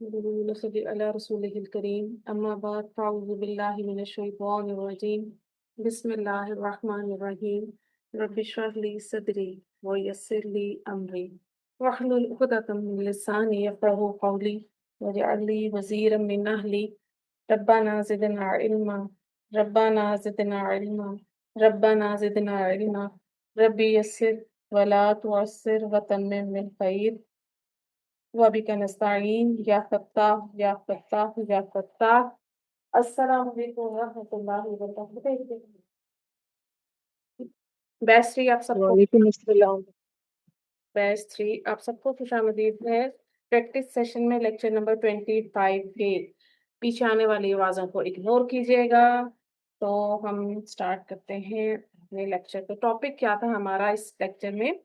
नसल्ली अला रसूलिहिल करीम अम्मा बाद फ़अऊज़ु बिल्लाहि मिनश शैतानिर रजीम बिस्मिल्लाहिर रहमानिर रहीम रब्बि इश्रह ली सदरी व यस्सिर ली अमरी वहलुल उक़दतम मिन लिसानी यफ़क़हू क़ौली वजअल ली वज़ीरम मिन अहली रब्बना ज़िदना इल्मा रब्बना ज़िदना इल्मा रब्बना ज़िदना इल्मा रब्बि यस्सिर व ला तुअस्सिर व तम्मिम बिल खैर वबिका नस्ताईन या फत्ताह या फत्ताह या फत्ताह। अस्सलाम वालेकुम रहमतुल्लाहि व बरकातहू। बैच 3 आप सबको वालेकुम अस्सलाम। बैच 3 आप सबको खुशामदीद है। प्रैक्टिस सेशन में लेक्चर नंबर 25 के पीछे आने वाली आवाज़ों को इग्नोर कीजिएगा। तो हम स्टार्ट करते हैं अपने लेक्चर का। टॉपिक क्या था हमारा इस लेक्चर में?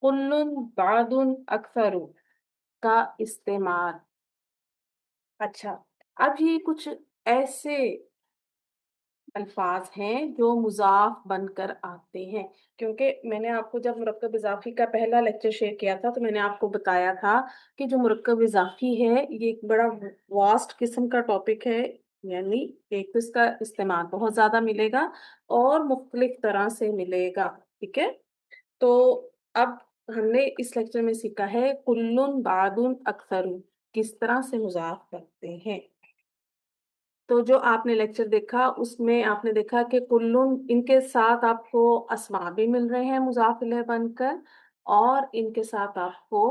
कुल्लुन बादुन अक्सरु का इस्तेमाल। अच्छा, अब ये कुछ ऐसे अल्फाज हैं जो मुज़ाफ बनकर आते हैं, क्योंकि मैंने आपको जब मुरक्कब इज़ाफ़ी का पहला लेक्चर शेयर किया था तो मैंने आपको बताया था कि जो मुरक्कब इज़ाफ़ी है ये एक बड़ा वास्ट किस्म का टॉपिक है। यानी एक तो इसका इस्तेमाल बहुत ज़्यादा मिलेगा और मुख्तलिफ तरह से मिलेगा, ठीक है? तो अब हमने इस लेक्चर में सीखा है कुल्लुन बादुन अक्सरुन किस तरह से मुज़ाफ करते हैं। तो जो आपने लेक्चर देखा उसमें आपने देखा कि कुल्लुन इनके साथ आपको अस्मा भी मिल रहे हैं मुज़ाफ इलैह बनकर और इनके साथ आपको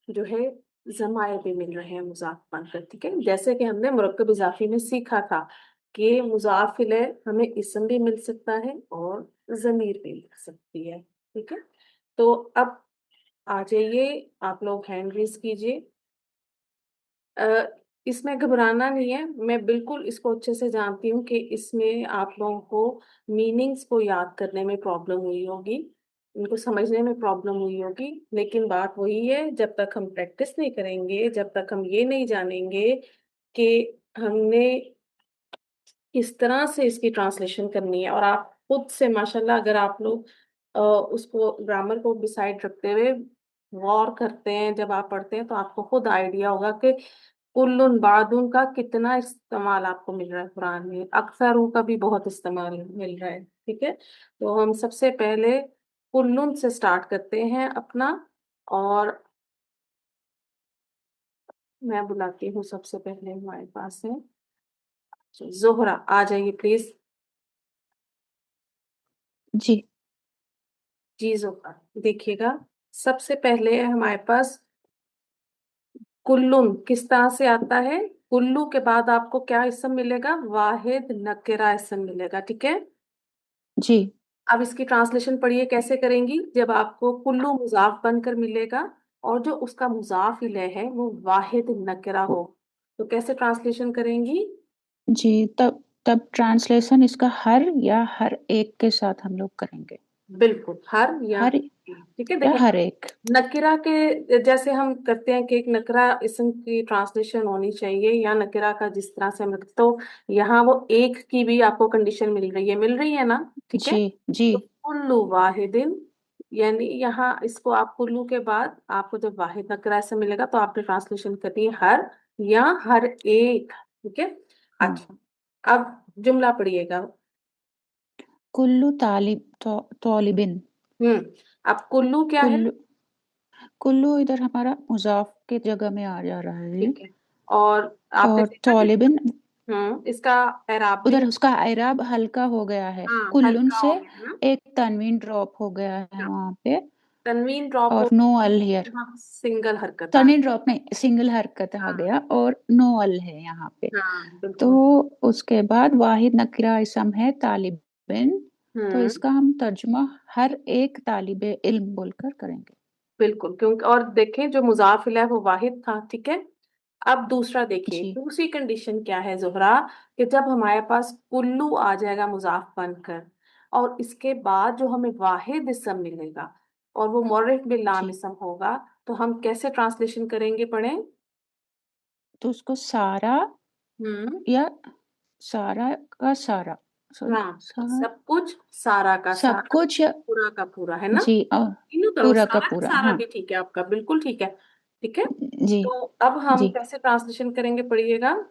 जो है ज़मायर भी मिल रहे हैं मुज़ाफ बनकर, ठीक है? जैसे कि हमने मुरक्कब इज़ाफ़ी में सीखा था कि मुज़ाफ इलैह हमें इस्म भी मिल सकता है और ज़मीर भी मिल सकती है, ठीक है? तो अब आ जाइए, आप लोग हैंड रेज़ कीजिए। अ, इसमें घबराना नहीं है, मैं बिल्कुल इसको अच्छे से जानती हूँ कि इसमें आप लोगों को मीनिंग्स को याद करने में प्रॉब्लम हुई होगी, इनको समझने में प्रॉब्लम हुई होगी, लेकिन बात वही है जब तक हम प्रैक्टिस नहीं करेंगे, जब तक हम ये नहीं जानेंगे कि हमने किस तरह से इसकी ट्रांसलेशन करनी है और आप खुद से माशाल्लाह अगर आप लोग उसको ग्रामर को बिसाइड रखते हुए गौर करते हैं, जब आप पढ़ते हैं तो आपको खुद आइडिया होगा कि कुल्लुन बादुन का कितना इस्तेमाल आपको मिल रहा है कुरान में, अक्सरुन का भी बहुत इस्तेमाल मिल रहा है, ठीक है? तो हम सबसे पहले कुल्लुन से स्टार्ट करते हैं अपना और मैं बुलाती हूँ सबसे पहले हमारे पास है ज़ोहरा, आ जाइए प्लीज़। जी। जी ज़ोहरा, देखिएगा सबसे पहले हमारे पास कुल्लुन किस तरह से आता है? कुल्लू के बाद आपको क्या इसम मिलेगा? वाहिद नकिरा इसम मिलेगा, ठीक है? जी। अब इसकी ट्रांसलेशन पढ़िए कैसे करेंगी? जब आपको कुल्लू मुज़ाफ बनकर मिलेगा और जो उसका मुज़ाफ इलैह है वो वाहिद नकिरा हो, तो कैसे ट्रांसलेशन करेंगी? जी, तब तब ट्रांसलेशन इसका हर या हर एक के साथ हम लोग करेंगे। बिल्कुल, हर या हर ठीक है? या देखिए हर एक। नकिरा के जैसे हम करते हैं कि एक नकिरा इसम की ट्रांसलेशन होनी चाहिए या नकिरा का जिस तरह से हम तो यहाँ वो एक की भी आपको कंडीशन मिल रही है ना? ठीक है? जी, जी। तो कुल्लु वाहिदिन यानी यहाँ इसको आप कुल्लू के बाद आपको जब वाहिद नकिरा इसम मिलेगा तो आपने ट्रांसलेशन करनी है हर या हर एक, ठीक है? हुँ। अच्छा, अब जुमला पढ़िएगा। कुल्लु तालिबिन। हुँ, अब कुल्लू क्या है? कुल्लु कुल्लु इधर हमारा मुज़ाफ की जगह में आ जा रहा है ठीक है। और आपने और देखा कि तालिबिन इसका एराब भी उधर उसका इराब हल्का हो गया है। हाँ, कुल्लुन हल्का से हो गया ना? एक तनवीन ड्रॉप हो गया है हाँ, वहाँ पे तनवीन ड्रॉप हो और नो अल हियर। यहाँ सिंगल हरकत आ तनवीन ड्रॉप नहीं, सिंगल हरकत आ हाँ, गया और नो अल है यहाँ पे। हाँ, तो बिल्कुल। उसके बाद वाहिद नकिरा इसम है तालिबिन, तो हुँ, इसका हम तर्जुमा हर एक तालिबे इल्म बोलकर करेंगे। बिल्कुल क्योंकि और देखें जो मुज़ाफ़ इलैह वो वाहिद था, ठीक है? अब दूसरा देखिए, जी, दूसरी कंडीशन क्या है ज़ोहरा कि जब हमारे पास कुल्लू आ जाएगा मुज़ाफ़ बनकर और इसके बाद जो हमें वाहिद इस्म मिलेगा और वो मुअर्रिफ़ बिल लाम जी। इस्म होगा, तो हम कैसे ट्रांसलेशन करेंगे पढ़ें? तो उसको सारा हुँ। या सारा का सारा सॉरी हाँ, सा सब कुछ, सारा का सब सारा, कुछ या पूरा का पूरा, है ना? जी तीनों करो, पूरा का सारा का पूरा, सारा हाँ। भी ठीक है आपका, बिल्कुल ठीक है। ठीक है। जी तो अब हम जी। कैसे ट्रांसलेशन करेंगे, पढ़िएगा।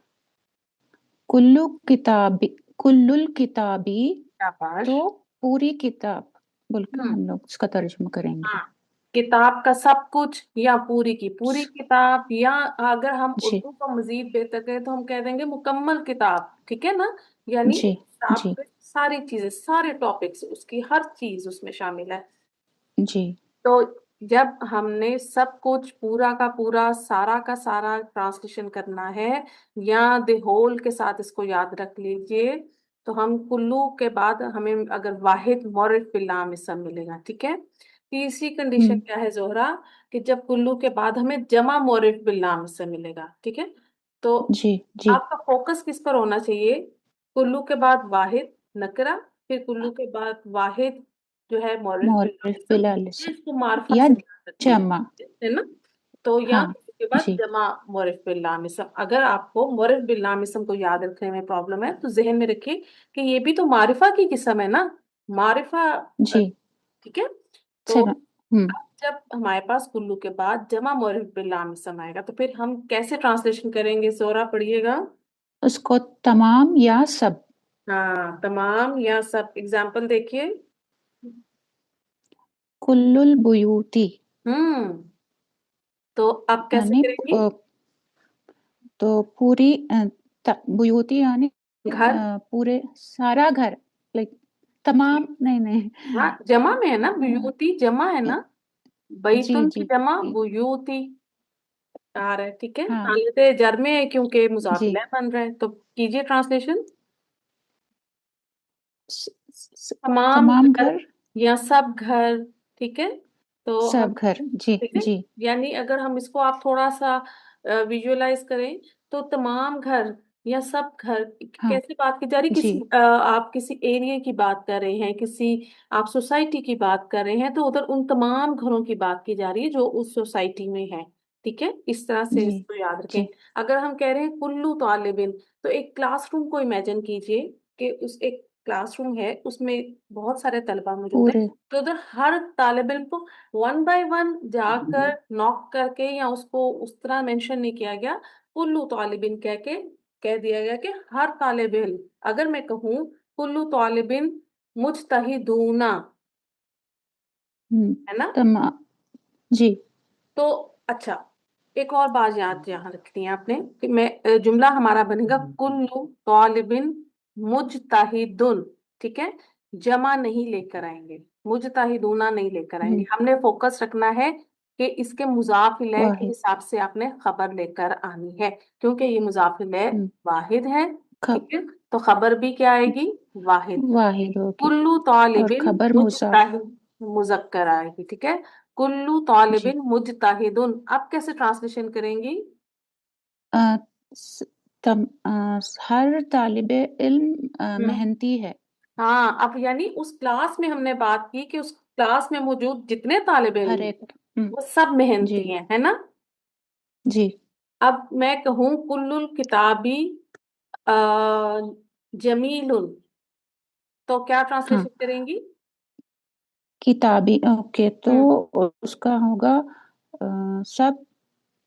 कुल्लू किताबी, कुल्लुल किताबी, शाबाश। तो पूरी किताब बोलकर हम्म। हम लोग इसका तर्जुमा करेंगे। हाँ, किताब का सब कुछ या पूरी की पूरी किताब, या अगर हम जी उर्दू को मजीद बेहतर करें तो हम कह देंगे मुकम्मल किताब, ठीक है ना। यानी जी उस किताब जी पे सारी चीजें, सारे टॉपिक्स, उसकी हर चीज उसमें शामिल है। जी। तो जब हमने सब कुछ, पूरा का पूरा, सारा का सारा ट्रांसलेशन करना है, या द होल के साथ इसको याद रख लीजिए, तो हम कुल्लू के बाद हमें अगर वाहिद मौरिफ बिल्लाम इसम मिलेगा, ठीक है। तीसरी कंडीशन हम्म। क्या है जोहरा, कि जब कुल्लू के बाद हमें जमा मौरिफ बिल्लाम इसम मिलेगा, ठीक है। तो जी जी। आपका फोकस किस पर होना चाहिए, कुल्लू के बाद वाहिद नकरा, फिर कुल्लू के बाद वाहिद जो है मौरिफ बिल्लाम मौरिफ इसम, बिलाल से इसको मार्फा या से याद रखिए, जमा। है ना। तो या हाँ उसके बाद जी। जमा मोरिफ बिल लामिसम। अगर आपको मोरिफ बिल लामिसम को याद रखने में प्रॉब्लम है तो जहन में रखिए कि ये भी तो मारिफा की किस्म है ना, मारिफा। जी। ठीक है। तो सेवन। हम्म। अब जब हमारे पास कुल्लू के बाद जमा मोरिफ बिल लामिसम आएगा तो फिर हम कैसे ट्रांसलेशन करेंगे, जोरा पढ़िएगा। उसको तमाम या सब। हाँ, तमाम या सब। एग्जाम्पल देखिए। कुल्लुल बुयूती, हम्म। तो अब कैसे यानी करेंगे। तो पूरी बुयूती यानी घर। पूरे सारा घर, लाइक तमाम, नहीं नहीं। हाँ, जमा में है ना, अ, बुयूती जमा है ना, जी बैतुन की जी जमा जी। बुयूती आ रहा है, ठीक है। हाँ हालत जर में है क्योंकि जी। मुजाफिला बन रहा है, तो कीजिए ट्रांसलेशन। स, स, तमाम तमाम घर घर, या सब घर, ठीक है। तो हम, सब घर। जी ठीक है, जी यानी अगर हम इसको आप थोड़ा सा विजुअलाइज करें, तो तमाम घर या सब घर, हाँ कैसे बात की जा रही, जी किसी आप किसी एरिया की बात कर रहे हैं, किसी आप सोसाइटी की बात कर रहे हैं, तो उधर उन तमाम घरों की बात की जा रही है जो उस सोसाइटी में है, ठीक है। इस तरह से जी इसको याद रखें। जी। अगर हम कह रहे हैं कुल्लू तालिबिन, तो एक क्लासरूम को इमेजिन कीजिए कि उस एक क्लासरूम है, उसमें बहुत सारे तलबा मौजूद हैं। पूरे। तो उधर हर तालिब इल्म को वन बाय वन जाकर नॉक करके, या उसको उस तरह मेंशन नहीं किया गया, कुल्लू तालिबिन कह के कह दिया गया कि हर तालिब इल्म। अगर मैं कहूँ कुल्लू तालिबिन मुज्तहिदूना, हम्म। है ना। तमाम। जी। तो अच्छा, एक और बात याद यहाँ रखनी है आपने, कि मैं जुमला हमारा बनेगा कुल्लू तालिबिन मुज्तहिदुन, ठीक है। जमा नहीं लेकर आएंगे, मुज्तहिदूना नहीं लेकर आएंगे, हम्म। हमने फोकस रखना है कि इसके मुजाफ इलैह के वाहिद। हिसाब से आपने खबर लेकर आनी है, क्योंकि ये मुजाफ इलैह हम्म। वाहिद है, खब ठीक है। तो खबर भी क्या आएगी, वाहिद। वाहिद होगी। कुल्लू और तालिबिन खबर मुसाफ। मुज्तहिद, मुजक्कर आएगी, ठीक है। कुल्लू जी। तालिबिन मुज्तहिदुन, अब कैसे ट्रांसलेशन करेंगी। अ, स- हर तालिबे इल्म हम्म। मेहनती है। हाँ, अब यानी उस क्लास में हमने बात की कि उस क्लास में मौजूद जितने तालिब हर इल्म हैं, एक। वो सब जी मेहनती हैं, है ना। जी। अब मैं कहूँ कुल्लुल किताबी आ, जमीलुन, तो क्या हाँ, ट्रांसलेशन करेंगी। किताबी, ओके, तो हम्म। उसका होगा सब।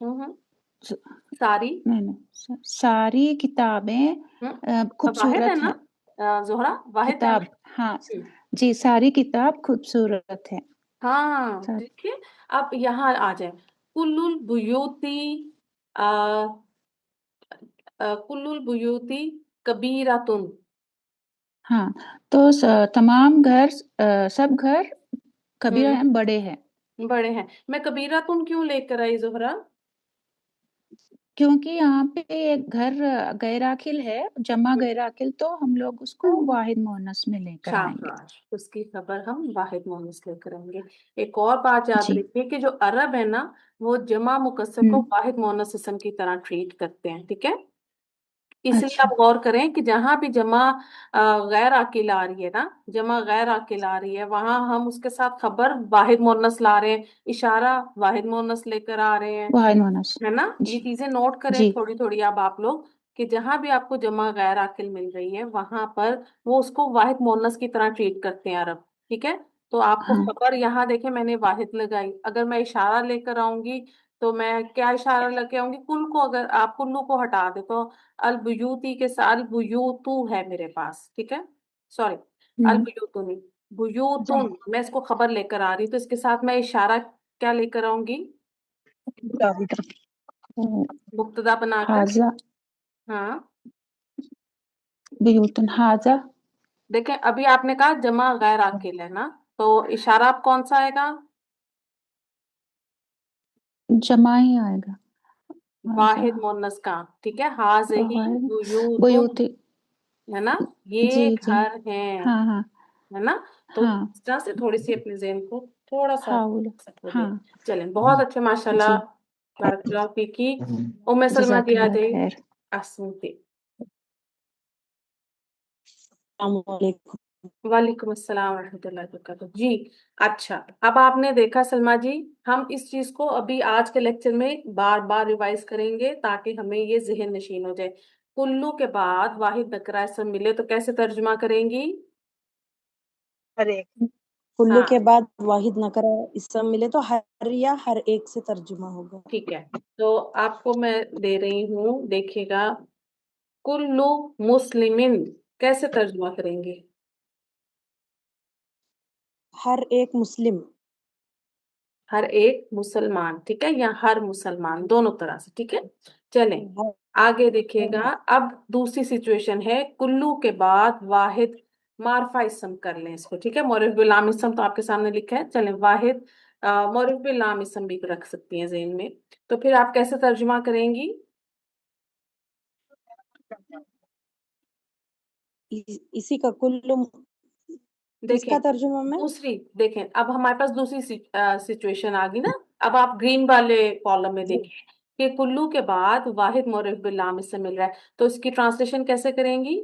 हम्म। स- सारी। नहीं नहीं, सारी किताबें वाहिद है खूबसूरत ना, हैं। जोहरा वाहिद है ना। किताब, हाँ हम्म। जी, सारी किताब खूबसूरत है। हाँ, सब। देखिए। अब यहाँ आ जाए, कुल्लुल बुयूती, आ, कुल्लुल बुयूती कबीरतुन। हाँ, तो तमाम घर, सब घर कबीरा हम्म। हैं, बड़े हैं। बड़े हैं। मैं कबीरतुन क्यों लेकर आई जोहरा। क्योंकि यहाँ पे एक घर गैराकिल है, जमा गैराकिल, तो हम लोग उसको वाहिद मुअन्नस में लेकर आएंगे। शाबाश, उसकी खबर हम वाहिद मोहम्मद लेकर करेंगे। एक और बात याद जी। रखिए कि जो अरब है ना, वो जमा मुकस्सर को हम्म। वाहिद मोहम्मद इसम की तरह ट्रीट करते हैं, ठीक है। इसलिए अच्छा। आप गौर करें कि जहां भी जमा गैर आकिल आ रही है ना, जमा गैर आकिल आ रही है, वहां हम उसके साथ खबर वाहिद मुअन्नस ला रहे हैं, इशारा वाहिद मुअन्नस लेकर आ रहे हैं, वाहिद मुअन्नस। है ना। ये जी चीजें नोट करें जी। थोड़ी थोड़ी अब आप लोग, कि जहां भी आपको जमा गैर आकिल मिल रही है वहां पर वो उसको वाहिद मोहन्नस की तरह ट्रीट करते हैं अरब, ठीक है। तो आपको हाँ खबर यहाँ देखे मैंने वाहिद लगाई, अगर मैं इशारा लेकर आऊंगी तो मैं क्या इशारा लेके आऊंगी, कुल को अगर आप कुल्लू को हटा दे तो अलबुयूती के साथ अलबुयूतु है मेरे पास, ठीक है, सॉरी, हम्म। अलबुयूतु नहीं, बुयूतुन, मैं इसको खबर लेकर आ रही हूँ, तो इसके साथ मैं इशारा क्या लेकर आऊंगी, मुब्तदा बनाकर। हाजा हाँ, बियूतन हाजा। देखें अभी आपने कहा जमा गैर आकिल है ना, तो इशारा आप कौन सा आएगा, जमा ही आएगा। हाजा वाहिद मुन्नस का, ठीक है, हाजही बहार बुयूतुन, बयूते। है ना, जी ये जी। घर है हाँ हाँ। है ना। तो हाँ इस तरह से थोड़ी सी अपने ज़हन को थोड़ा सा हाँ बोलो। सेट हो हाँ। जाए। चलें, बहुत अच्छे, माशाल्लाह, जी। बारकाल्लाह फीकी। उम्मे सलमा जी आ जजाकल्ला जाइए, खैर। आसमती। अस्सलामुअलैकुम। वालेकुम अस्सलाम रहमतुल्लाहि वबरकातुहू जी। अच्छा, अब आपने देखा सलमा जी, हम इस चीज को अभी आज के लेक्चर में बार बार रिवाइज करेंगे ताकि हमें ये जहन नशीन हो जाए। कुल्लू के बाद वाहिद नकरा इसम मिले तो कैसे तर्जुमा करेंगी। हर एक कुल्लू हाँ, के बाद वाहिद नकरा इसम मिले तो हर या हर एक से तर्जुमा होगा। ठीक है, तो आपको मैं दे रही हूँ, देखिएगा, कुल्लू मुस्लिमिन कैसे तर्जुमा करेंगे। हर एक मुस्लिम। हर एक मुसलमान, ठीक है, या हर मुसलमान, दोनों तरह से, ठीक है। चलें, हर, आगे देखिएगा। अब दूसरी सिचुएशन है, कुल्लू के बाद वाहिद मारफा इसम कर लें इसको, ठीक है, मौरिफ बिल लाम इसम तो आपके सामने लिखा है, चलें वाहिद मौरिफ बिल लाम इसम भी रख सकती हैं ज़हन में। तो फिर आप कैसे तर्जुमा करेंगी। इसी का कुल्लू देखें, किसका तर्जुमा में। दूसरी देखें, अब हमारे पास दूसरी सिचुएशन आ गई ना। अब आप ग्रीन वाले कॉलम में जी, देखें कि कुल्लू के बाद वाहिद मौरिफ बिल लाम इसम मिल रहा है, तो इसकी ट्रांसलेशन कैसे करेंगी।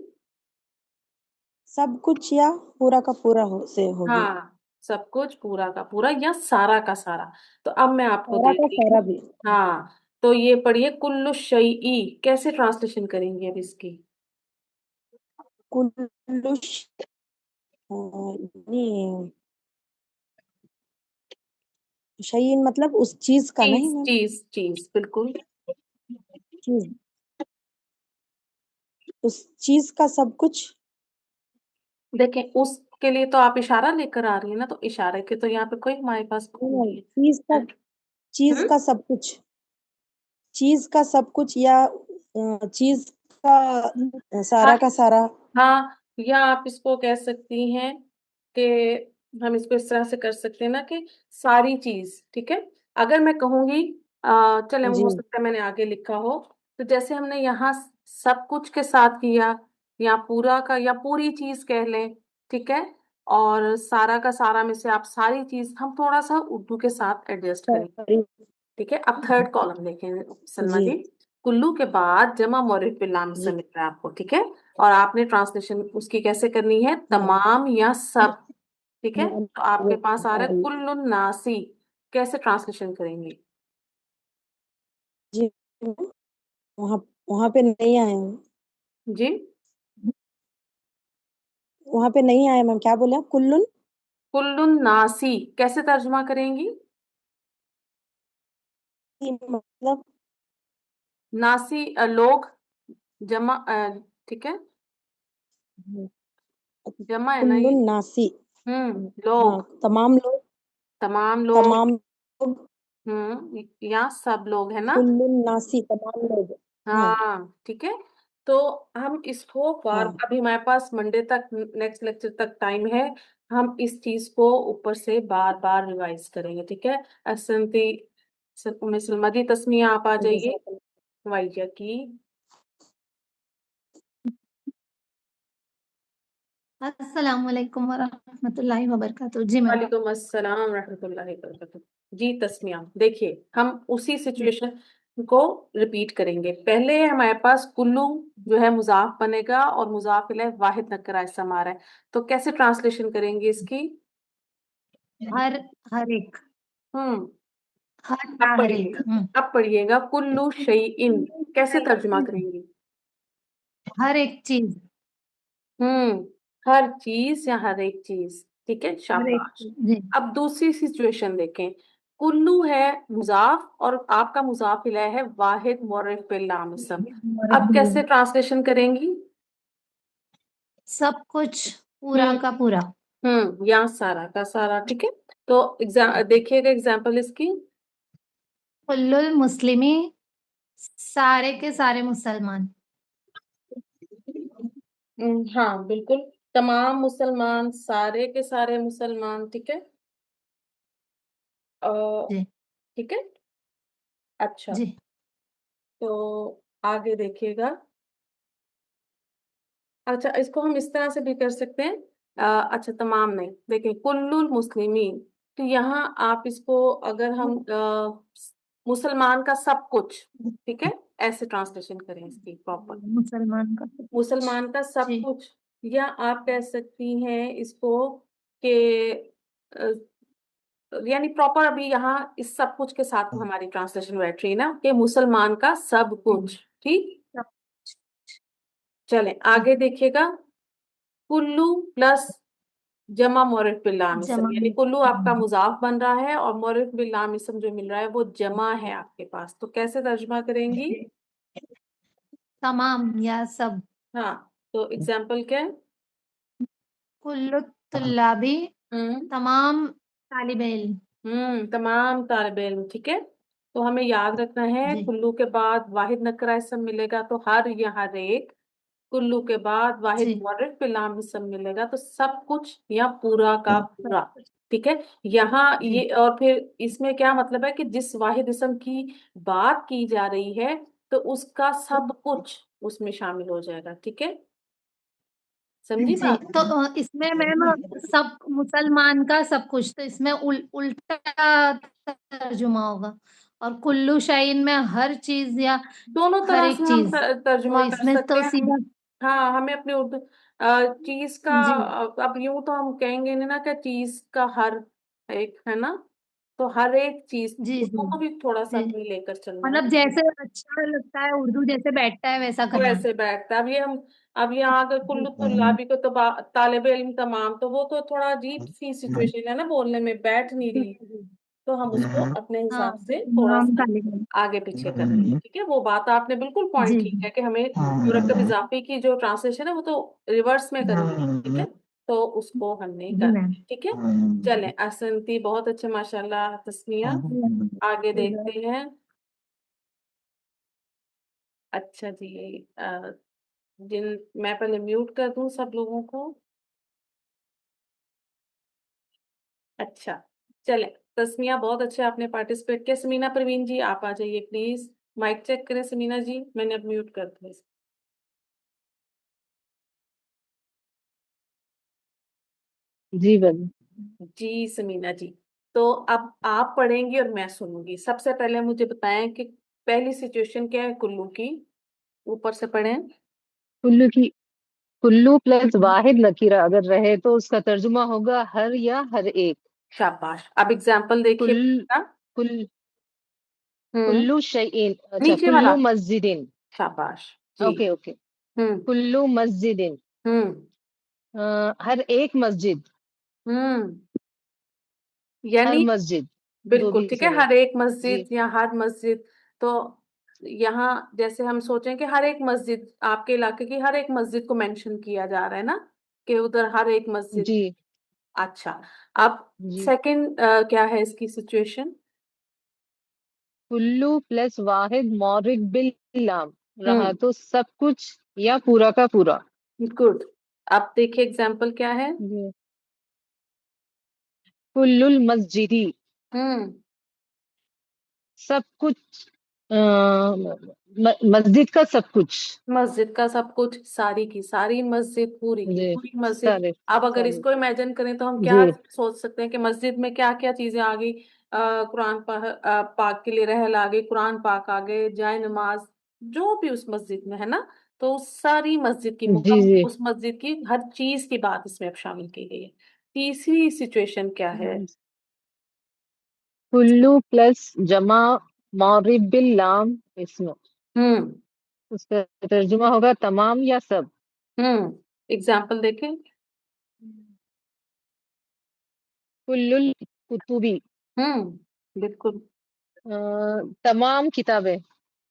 सब कुछ या पूरा का पूरा से होगी। हाँ, सब कुछ पूरा का पूरा या सारा का सारा। तो अब मैं आपको सारा दे का रही सारा हूँ। भी। हाँ, तो ये पढ़िए, कुल्लु शैई कैसे ट्रांसलेशन करेंगे अब इसकी। कुल्लू नहीं, शयीन मतलब उस चीज का नहीं चीज मैम। चीज चीज, बिल्कुल। चीज, उस चीज का सब कुछ। देखें, उसके लिए तो आप इशारा लेकर आ रही है ना, तो इशारे के तो यहाँ पे कोई हमारे पास नहीं, नहीं है। चीज हम्म? का सब कुछ, चीज का सब कुछ या चीज का हाँ सारा का सारा। हाँ, या आप इसको कह सकती हैं कि हम इसको इस तरह से कर सकते हैं ना कि सारी चीज, ठीक है। अगर मैं कहूंगी, चले, वो जी, हो सकता है मैंने आगे लिखा हो, तो जैसे हमने यहाँ सब कुछ के साथ किया, या पूरा का या पूरी चीज कह लें, ठीक है, और सारा का सारा में से आप सारी चीज, हम थोड़ा सा उर्दू के साथ एडजस्ट करें, सारी। ठीक है। अब थर्ड कॉलम देखें सलमा जी जी, कुल्लू के बाद जमा मोरिफ पे लाम से जी। मिल रहा है आपको, ठीक है, और आपने ट्रांसलेशन उसकी कैसे करनी है, हाँ तमाम या सब, ठीक है। हाँ, तो आपके पास आ रहा है कुल्लुन नासी, कैसे ट्रांसलेशन करेंगे। जी। वहाँ वहाँ पे नहीं आए हैं। जी, वहाँ पे नहीं आए मैम, क्या बोले आप, कुल्लुन। कुल्लुन नासी कैसे तर्जुमा करेंगी। मतलब नासी लोग, जमा, ठीक है, जमा है ना ये। कुल्लुन नासी। हाँ, लोग, तमाम लोग। तमाम लोग, तमाम लोग। या सब लोग, है ना। कुल्लुन नासी तमाम लोग। हाँ हाँ, ठीक है। तो हम इसको बार, हाँ अभी हमारे पास मंडे तक, नेक्स्ट लेक्चर तक टाइम है, हम इस चीज को ऊपर से बार बार रिवाइज करेंगे, ठीक है। असंती मदी तस्मिया, आप आ जाइए, जज़ाकल्लाह। वाइजा की। अस्सलाम वालेकुम वरहमतुल्लाहि वबरकातुहू। जी मैम। वालेकुम अस्सलाम रहमतुल्लाहि वबरकातुहू। जी तस्मिया, देखिए, हम उसी सिचुएशन को रिपीट करेंगे। पहले हमारे पास कुल्लू जो है मुजाफ बनेगा और मुजाफ इलैह वाहिद नकरा इसम आ रहा है, तो कैसे ट्रांसलेशन करेंगे इसकी। हर हर एक, हम्म, हर अब या हर पढ़िए, एक। अब पढ़िएगा, कुल्लू शैइन कैसे तर्जुमा करेंगे। हर एक चीज। हर चीज या हर एक चीज, ठीक है, हर एक शाबाश। चीज जी। अब दूसरी सिचुएशन देखें, कुल्लू है मुजाफ और आपका मुजाफ इलैह है वाहिद मुअर्रिफ बिल लाम इसम। अब कैसे ट्रांसलेशन करेंगी? सब कुछ पूरा हम्म का पूरा। या सारा का सारा, ठीक है। तो देखिएगा एग्जाम्पल इसकी। कुल्लुल मुस्लिमी, सारे के सारे मुसलमान। हाँ बिल्कुल, तमाम मुसलमान, सारे के सारे मुसलमान, ठीक है। जी ठीक है। अच्छा, जी तो आगे देखिएगा। अच्छा, इसको हम इस तरह से भी कर सकते हैं। अच्छा, तमाम नहीं, देखिए कुल्लुल मुस्लिमीन, तो यहाँ आप इसको अगर हम मुसलमान का सब कुछ, ठीक है, ऐसे ट्रांसलेशन करें इसकी प्रॉपर। मुसलमान का सब कुछ। मुसलमान का सब जी कुछ, या आप कह सकती हैं इसको कि अ, यानी प्रॉपर अभी यहाँ इस सब कुछ के साथ हमारी ट्रांसलेशन बैठ रही है ना, कि मुसलमान का सब कुछ, ठीक। सब चलें जी। आगे देखिएगा। कुल्लू प्लस जमा मोरिफ बिल्लाम इसम, जमा यानी कुल्लू आपका मुजाफ बन रहा है और मोरिफ बिल्लाम इसम जो मिल रहा है वो जमा है आपके पास, तो कैसे तर्जुमा करेंगी? तमाम या सब। हाँ, तो एग्जाम्पल क्या है? कुल्लु तुल्लाबी, हम्म तमाम तालिब इल्म। तमाम तालिब इल्म, ठीक है। तो हमें याद रखना है जी कुल्लू के बाद वाहिद नकरा इसम मिलेगा तो हर या हर एक, कुल्लू के बाद वाहिद जी मुअर्रिफ बिलाम इसम मिलेगा तो सब कुछ या पूरा का सब पूरा, कुछ। ठीक है। यहाँ जी ये, और फिर इसमें क्या मतलब है कि जिस वाहिद इसम की बात की जा रही है तो उसका सब कुछ उसमें शामिल हो जाएगा, ठीक है। समझी जी बात? तो इसमें मैम सब मुसलमान का सब कुछ, तो इसमें उल्टा तर्जुमा होगा। और कुल्लू शाइन में हर चीज या दोनों हर तरह से एक हम चीज, तो तर्जुमा कर इसमें सकते तो हैं। सीधा। हाँ, हमें अपनी उर्दू चीज का, जी अब यूं तो हम कहेंगे नहीं ना कि चीज का हर एक, है ना, तो हर एक चीज जी जी उसको भी थोड़ा सा जी अपनी लेकर चलना है। मतलब जैसे अच्छा लगता है, उर्दू जैसे बैठता है वैसा वो करना है। ऐसे बैठता है। अब ये हम, अब यहाँ अगर कुल्लु तुल्लाबी को तो तालिब इल्म तमाम, तो वो तो थोड़ा अजीब सी सिचुएशन है ना, बोलने में बैठ नहीं जी रही, जी तो हम उसको अपने हाँ हिसाब से थोड़ा तमाम सा तालिब इल्म। आगे पीछे कर रहे हैं, ठीक है। वो बात आपने बिल्कुल जी पॉइंट ठीक जी है कि हमें मुरक्कब इजाफी की जो ट्रांसलेशन है वो तो रिवर्स में करनी है, ठीक है। तो उसको हमने जी कर मैम। लिया, ठीक है। चलें असंती, बहुत अच्छे माशाल्लाह। तस्मिया, आगे देखते हैं। अच्छा जी, जिन, मैं पहले म्यूट कर दूं सब लोगों को। अच्छा, चलें। तस्मिया, बहुत अच्छे आपने पार्टिसिपेट किया। समीना परवीन जी आप आ जाइए प्लीज, माइक चेक करें समीना जी, मैंने अब म्यूट कर दिया। जी बनी। जी समीना जी, तो अब आप पढ़ेंगी और मैं सुनूंगी। सबसे पहले मुझे बताएं कि पहली सिचुएशन क्या है कुल्लू की, ऊपर से पढ़ें। कुल्लू की, कुल्लू प्लस वाहिद नकीरा अगर रहे तो उसका तर्जुमा होगा हर या हर एक। शाबाश, अब एग्जाम्पल देखिए कुल बेटा। कुल हम्म कुल्लू शयइन, अच्छा नीचे वाला, कुल्लू मस्जिदिन। शाबाश जी। Okay okay. हम्म कुल्लू मस्जिदिन, हम्म हर एक मस्जिद, हम्म हर यानी मस्जिद, दो बिल्कुल भी ठीक है, सही है। हर एक जी मस्जिद या हर मस्जिद। तो यहाँ जैसे हम सोचें कि हर एक मस्जिद, आपके इलाके की हर एक मस्जिद को मेंशन किया जा रहा है ना, कि उधर हर एक मस्जिद। जी अच्छा, अब जी। सेकंड क्या है इसकी सिचुएशन? कुल्लू प्लस वाहिद मौरिक बिल लाम रहा हम्म तो सब कुछ या पूरा का पूरा। गुड। अब देखिए एग्जाम्पल क्या है। जी। कुल्लुल मस्जिदी, हम्म सब कुछ, मस्जिद का सब कुछ। मस्जिद का सब कुछ, सारी की सारी मस्जिद, पूरी की जी पूरी मस्जिद। सारे अब अगर सारे। इसको इमेजिन करें तो हम क्या जी सोच सकते हैं कि मस्जिद में क्या क्या चीजें आ गई? कुरान पाक के लिए रहल आ गई, कुरान पाक आ गए, जाए नमाज, जो भी उस मस्जिद में है ना, तो उस सारी मस्जिद की जी मुकम्मल, जी। उस मस्जिद की हर चीज की बात इसमें अब शामिल की गई है। तीसरी सिचुएशन क्या है? कुल्लू प्लस जमा मौरिब बिल लाम इसमें हम्म उसका तर्जुमा होगा तमाम या सब। एग्जाम्पल देखें। कुल्लुल कुतुबी, हम्म बिल्कुल। तमाम किताबें।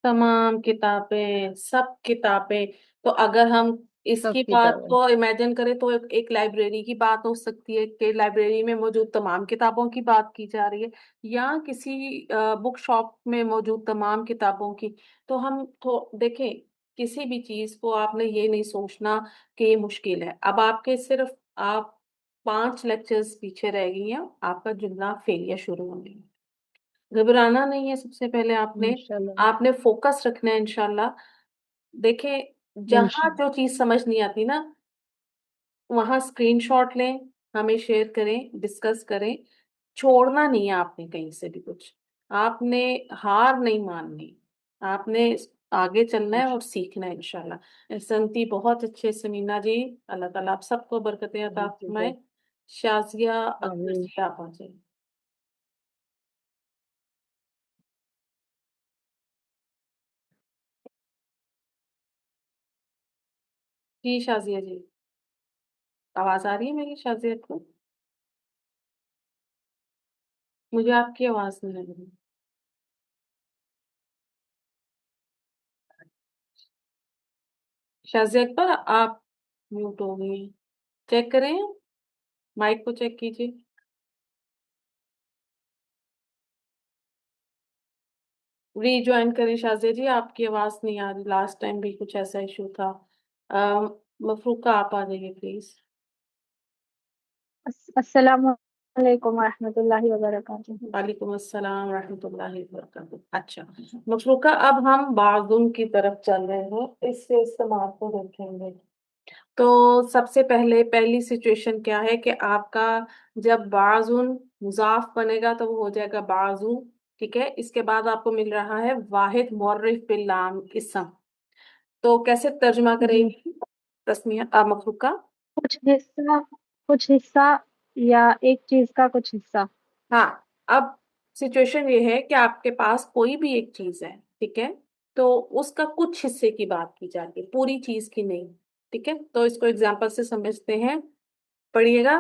तमाम किताबें, सब किताबें। तो अगर हम सब इसकी बात किताबें। को इमेजिन करें तो एक लाइब्रेरी की बात हो सकती है कि लाइब्रेरी में मौजूद तमाम किताबों की बात की जा रही है, या किसी बुक शॉप में मौजूद तमाम किताबों की। तो हम तो देखें, किसी भी चीज को आपने ये नहीं सोचना कि ये मुश्किल है। अब आपके सिर्फ आप 5 लेक्चर्स पीछे रह गई हैं, आपका जुमला फेलियर शुरू होने है। घबराना नहीं है। सबसे पहले आपने इंशाल्लाह। आपने फोकस रखना है इंशाल्लाह। देखें, जहां इंशाल्लाह। जो चीज समझ नहीं आती ना, वहां स्क्रीनशॉट लें, हमें शेयर करें, डिस्कस करें। छोड़ना नहीं है आपने कहीं से भी कुछ। आपने हार नहीं माननी, आपने आगे चलना है और सीखना है इंशाल्लाह। संती बहुत अच्छे समीना जी। अल्लाह ताला आप सबको बरकतें अता फरमाए। शाजिया अख्तर आमीन। जी, आप आ जाइए। जी शाजिया जी, आवाज आ रही है मेरी शाजिया को? मुझे आपकी आवाज नहीं लग रही। शाजिया अकबर, आप म्यूट हो गई हैं। चेक करें, माइक को चेक कीजिए। रीज्वाइन करें शाजिया जी, आपकी आवाज नहीं आ रही। लास्ट टाइम भी कुछ ऐसा इशू था। मफरूका, आप आ जाइए प्लीज। अस्सलामु अलैकुम रहमतुल्लाहि व बरकातुहू। वालेकुम अस्सलाम रहमतुल्लाहि व बरकातुहू। अच्छा मफरूका, अब हम बाजुन की तरफ चल रहे हैं, इससे इस्तेमाल को देखेंगे। तो सबसे पहले पहली सिचुएशन क्या है कि आपका जब बाजुन मुजाफ बनेगा तो वो हो जाएगा बाजू। ठीक है, इसके बाद आपको मिल रहा है वाहिद मुअर्रिफ बिल लाम इसम। तो कैसे तर्जुमा जी, करेंगी तस्मिया मखलूक का? कुछ हिस्सा या एक चीज का कुछ हिस्सा। हाँ, अब सिचुएशन ये है कि आपके पास कोई भी एक चीज है, ठीक है, तो उसका कुछ हिस्से की बात की जा रही है, पूरी चीज की नहीं। ठीक है, तो इसको एग्जांपल से समझते हैं, पढ़िएगा।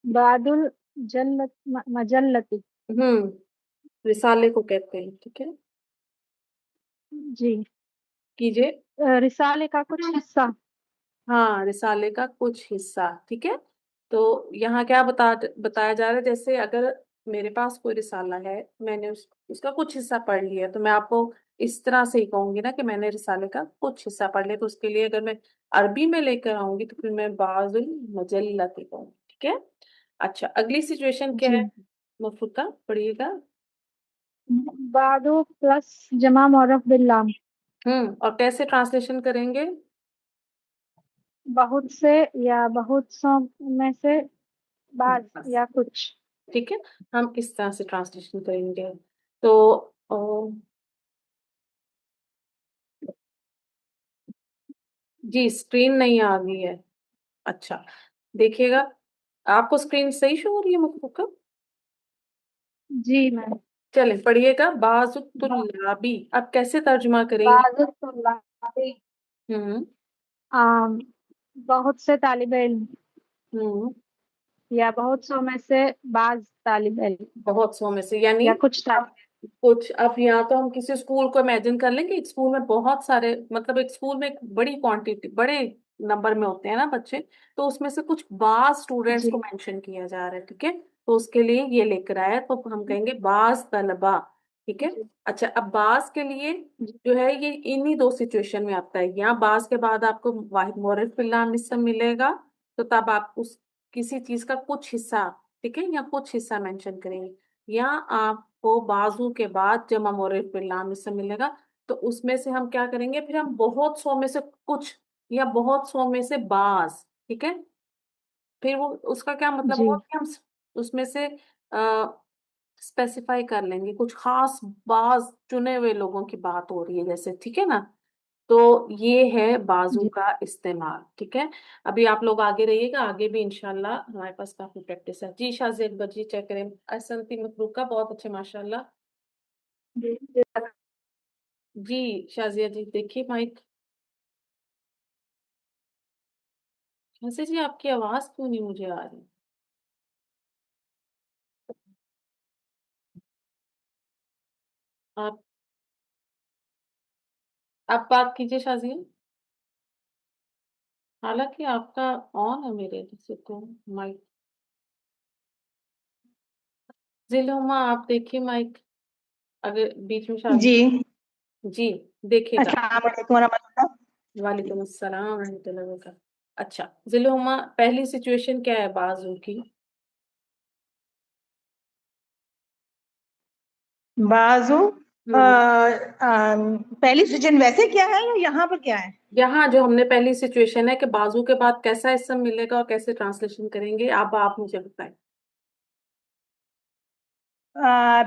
बादुल जन्नत मजल्लती। रिसाले को कहते हैं। ठीक है, जी, कीजिए। रिसाले का कुछ हिस्सा। हाँ, रिसाले का कुछ हिस्सा। ठीक है, तो यहाँ क्या बताया जा रहा है, जैसे अगर मेरे पास कोई रिसाला है, मैंने उसका कुछ हिस्सा पढ़ लिया, तो मैं आपको इस तरह से ही कहूंगी ना कि मैंने रिसाले का कुछ हिस्सा पढ़ लिया। तो उसके लिए अगर मैं अरबी में लेकर आऊंगी तो फिर मैं बाजुल मजल्लती कहूंगी। ठीक है। अच्छा, अगली सिचुएशन क्या है? जी, मफूका, पढ़िएगा। बादु प्लस जमा मुअर्रफ बिल लाम। और कैसे ट्रांसलेशन करेंगे? बहुत से या बहुत सौ में से बाज बस। या कुछ। ठीक है, हम इस तरह से ट्रांसलेशन करेंगे। तो जी, स्क्रीन नहीं आ रही है। अच्छा, देखिएगा, आपको स्क्रीन सही शो हो रही है मखलूका? जी मैम। चले पढ़िएगा, बाजुतुल्लाबी। अब कैसे तर्जुमा करेंगे? बादु तुल्लाबी। हम्म। आम, बहुत से तालिब इल्म हम्म। या बहुत सौ में से बाज तालिब इल्म बहुत सौ में से यानी या कुछ तालिब। कुछ। अब यहाँ तो हम किसी स्कूल को इमेजिन कर लेंगे, एक स्कूल में बहुत सारे, मतलब एक स्कूल में एक बड़ी क्वांटिटी, बड़े नंबर में होते हैं ना बच्चे, तो उसमें से कुछ बाज स्टूडेंट्स जी, को मेंशन किया जा रहा है। ठीक है, तो उसके लिए ये लेकर आया, तो हम कहेंगे बाज तलबा। ठीक है। जी, अच्छा, अब बाज के लिए जी, जो है ये इन्हीं दो सिचुएशन में आता है। यहाँ बाज के बाद आपको वाहिद मुअर्रिफ बिल लाम इसम मिलेगा, तो तब आप उस किसी चीज का कुछ हिस्सा, ठीक है, या कुछ हिस्सा मेंशन करेंगे। या आपको बाजू के बाद जमा मुअर्रिफ बिल लाम इसम मिलेगा, तो उसमें से हम क्या करेंगे, फिर हम बहुत सौ में से कुछ या बहुत सौ में से बाज। ठीक है, फिर वो उसका क्या मतलब जी, हुआ कि हम उसमें से स्पेसिफाई कर लेंगे कुछ खास बाज चुने हुए लोगों की बात हो रही है जैसे। ठीक है ना, तो ये है बाजू जी। का इस्तेमाल। ठीक है, अभी आप लोग आगे रहिएगा, आगे भी इंशाल्लाह हमारे पास काफी प्रैक्टिस है। जी शाजी अकबर जी, चेक करें। असंती मखलूक का बहुत अच्छे, माशाल्लाह। जी, जी। जी शाजिया जी, देखिए माइक। शाजी जी, आपकी आवाज क्यों नहीं मुझे आ रही? आप आप बात कीजिए शाजिया। हालांकि आपका ऑन है मेरे से तो माइक। जिलोमा आप देखिए माइक, अगर बीच में जी। शाजिया जी देखेगा। अस्सलाम वालेकुम वरहमतुल्लाह। वालेकुम अस्सलाम रहमतुल्लाहि व बरकातहू। अच्छा जिलोमा, पहली सिचुएशन क्या है बाजू की? बाजू हम्म पहली सृजन वैसे क्या है या यहाँ पर क्या है? यहाँ जो हमने पहली सिचुएशन है कि बाजू के बाद कैसा इसम मिलेगा और कैसे ट्रांसलेशन करेंगे, अब आप मुझे बताएं।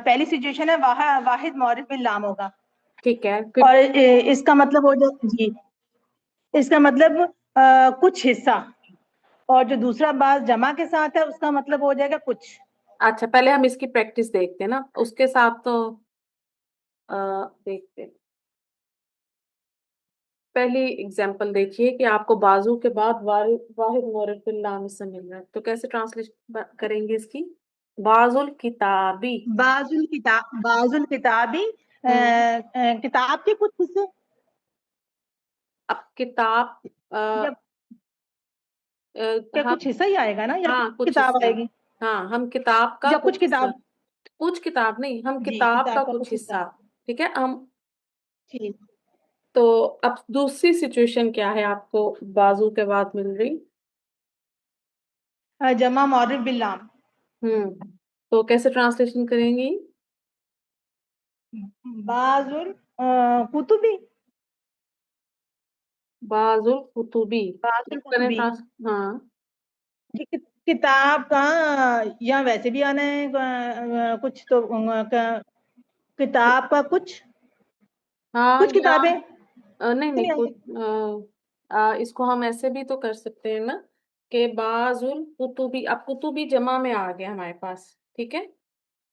पहली सिचुएशन है वाहिद मौरिफ बिल लाम होगा। ठीक है फिर। और इसका मतलब हो जाए जी, इसका मतलब कुछ हिस्सा। और जो दूसरा बाज जमा के साथ है उसका मतलब हो जाएगा कुछ। अच्छा पहले हम इसकी प्रैक्टिस देखते हैं ना, उसके साथ तो देखते हैं। पहली एग्जांपल देखिए कि आपको बाजू के बाद वाहिद मौरिफ बिल लाम इसम मिल रहा है, तो कैसे ट्रांसलेशन करेंगे इसकी? बाजुल किताबी। बाजुल किताबी हम्म किताब के कुछ हिस्से। अब किताब या क्या हम कुछ हिस्सा ही आएगा ना, या हाँ कुछ किताब हिस्सा। आएगी? हाँ हम किताब का या कुछ कुछ हिस्सा, किताब। कुछ किताब नहीं, हम जी, किताब का किताब का कुछ कुछ हिस्सा। हिस्सा। ठीक है हम। ठीक। तो अब दूसरी सिचुएशन क्या है आपको बाजू के बाद मिल रही? जमा मौरिफ बिल लाम। तो कैसे ट्रांसलेशन करेंगी? बाजुल कुतुबी। बाजुल कुतुबी। बाजुल करें कुतुबी हाँ। ये किताब का, या वैसे भी आना है कुछ तो किताब का कुछ हाँ कुछ या किताबें नहीं नहीं नहीं कुछ आएंगे। इसको हम ऐसे भी तो कर सकते हैं ना कि बाजुल कुतुबी, अब कुतुबी जमा में आ गया हमारे पास। ठीक है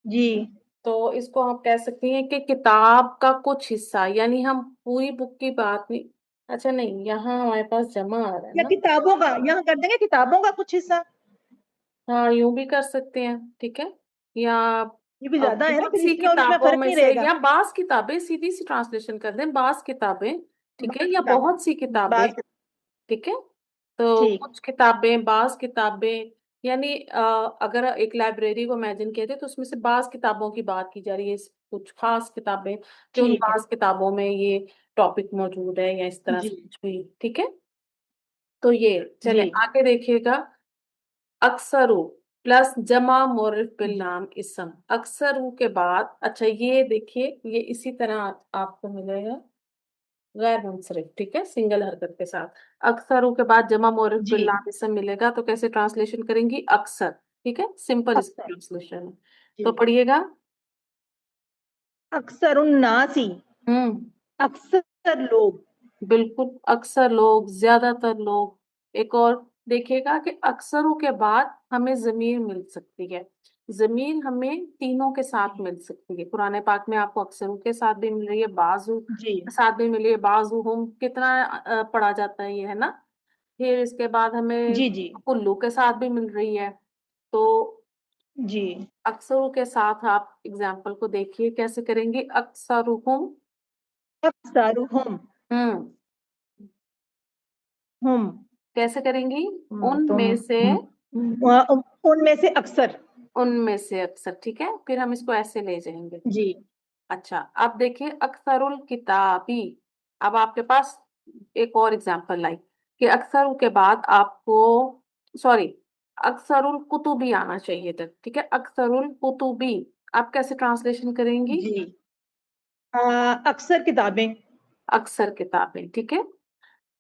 जी। तो इसको हम कह सकते हैं कि किताब का कुछ हिस्सा, यानी हम पूरी बुक की बात नहीं। अच्छा नहीं, यहाँ हमारे पास जमा आ रहा है या ना। किताबों का, यहाँ कर देंगे किताबों का कुछ हिस्सा। हाँ यूं भी कर सकते हैं। ठीक है या ये भी ज्यादा है ना, बहुत फिर सी इसमें और उसमें किताबों फर्क में नहीं से, रहेगा। या बास किताबें, सीधी सी ट्रांसलेशन कर दें बास किताबें। ठीक है बास या किताबें। बहुत सी किताबें। बास। ठीक है तो ठीक। कुछ किताबें, बास किताबें, यानी अगर एक लाइब्रेरी को इमेजिन किया जाए तो उसमें से बास किताबों की बात की जा रही है, कुछ खास किताबें कि उन ठीक है। बास किताबों में ये टॉपिक मौजूद है या इस तरह जी। से कुछ भी। ठीक है तो ये चले जी। आगे देखिएगा। अक्सरु प्लस जमा मुर्रफ बिल जी। नाम इसम, अक्सरु के बाद अच्छा ये देखिए ये इसी तरह आपको मिलेगा गैर मुंसरिफ। ठीक है सिंगल हरकत के साथ। अक्सरु के बाद जमा मुर्रफ जी। बिल नाम इसम मिलेगा, तो कैसे ट्रांसलेशन करेंगी? अक्सर। ठीक है सिंपल इसका अक्सर। ट्रांसलेशन है। तो जी। पढ़िएगा। अक्सर उन्नासी। हम्म अक्सर लोग। बिल्कुल अक्सर लोग, ज्यादातर लोग। एक और देखिएगा कि अक्सरों के बाद हमें जमीर मिल सकती है। जमीर हमें तीनों के साथ मिल सकती है। कुरान पाक में आपको अक्सरों के साथ भी मिल रही है, बाजू जी। के साथ भी मिली है, बाजू हम कितना पढ़ा जाता है ये, है ना। फिर इसके बाद हमें जी। जी। कुल्लू के साथ भी मिल रही है। तो जी। अक्सरों के साथ आप एग्जाम्पल को देखिए कैसे करेंगे। अक्सरुहुम। अक्सर हम। हम्म हम। कैसे करेंगी? तुम। उनमें से, उनमें से अक्सर। उनमें से अक्सर। ठीक है फिर हम इसको ऐसे ले जाएंगे। जी। अच्छा अब देखिए अक्सरुल किताबी। अब आपके पास एक और एग्जांपल लाई कि अक्सर के बाद आपको, सॉरी, अक्सरुल कुतुबी आना चाहिए था। ठीक है अक्सरुल कुतुबी, आप कैसे ट्रांसलेशन करेंगी? जी। अक्सर किताबें। अक्सर किताबें। ठीक है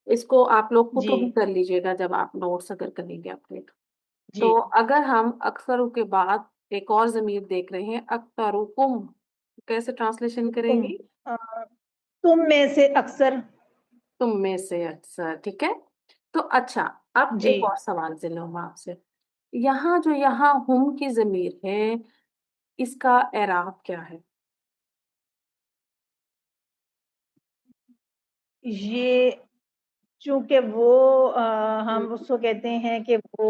इसको आप लोग जी। कुतुबी कर लीजिएगा जब आप नोट्स अगर करेंगे अपने। जी। तो अगर हम अक्सरों के बाद एक और जमीर देख रहे हैं अक्सरुकुम, कैसे ट्रांसलेशन तुम। करेंगी? अ, तुम में से अक्सर। तुम में से अक्सर। ठीक है तो अच्छा अब जी। एक और सवाल जिलोमा आपसे। यहाँ जो यहाँ हुम की जमीर है, इसका एराब क्या है? ये चूंकि वो हम हम्म, उसको कहते हैं कि वो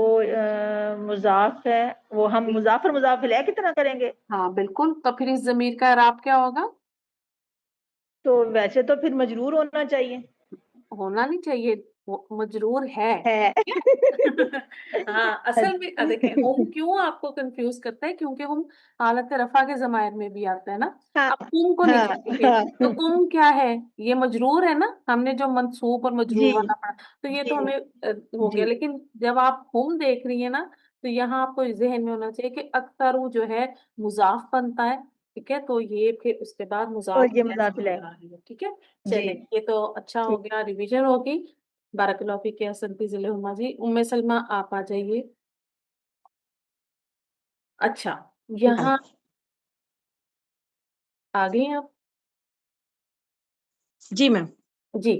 मुजाफ है, वो हम मुजाफर मुजाफिल है कितना करेंगे। हाँ बिल्कुल, तो फिर इस जमीर का एराब क्या होगा? तो वैसे तो फिर मजरूर होना चाहिए। होना नहीं चाहिए, वो मजरूर है। है। हाँ, असल में देखें, हम क्यों आपको कंफ्यूज करता है, क्योंकि हम हालत रफा के जमायर में भी आता है ना। हाँ अब कुम को हाँ निकालेंगे हाँ। तो कुम क्या है, ये मजरूर है ना, हमने जो मंसूब और मजरूर जी वाला पढ़ा, तो ये तो जी हमें हो गया। जी लेकिन जब आप हम देख रही है ना, तो यहाँ आपको जहन में होना चाहिए कि अक्सर जो है मुजाफ बनता है, ठीक है, तो ये फिर उसके बाद मुजाफ और ये इलैह मुजाफिल है। आ रही है, ठीक है। जी चले, ये तो अच्छा हो ठीक। गया, रिवीजन होगी। बाराकल्लाहु फीक या हसन फी ज़िल हुमा जी। उम्मे सलमा आप आ जाइए। अच्छा, यहाँ आ गई हैं आप? जी मैम। जी,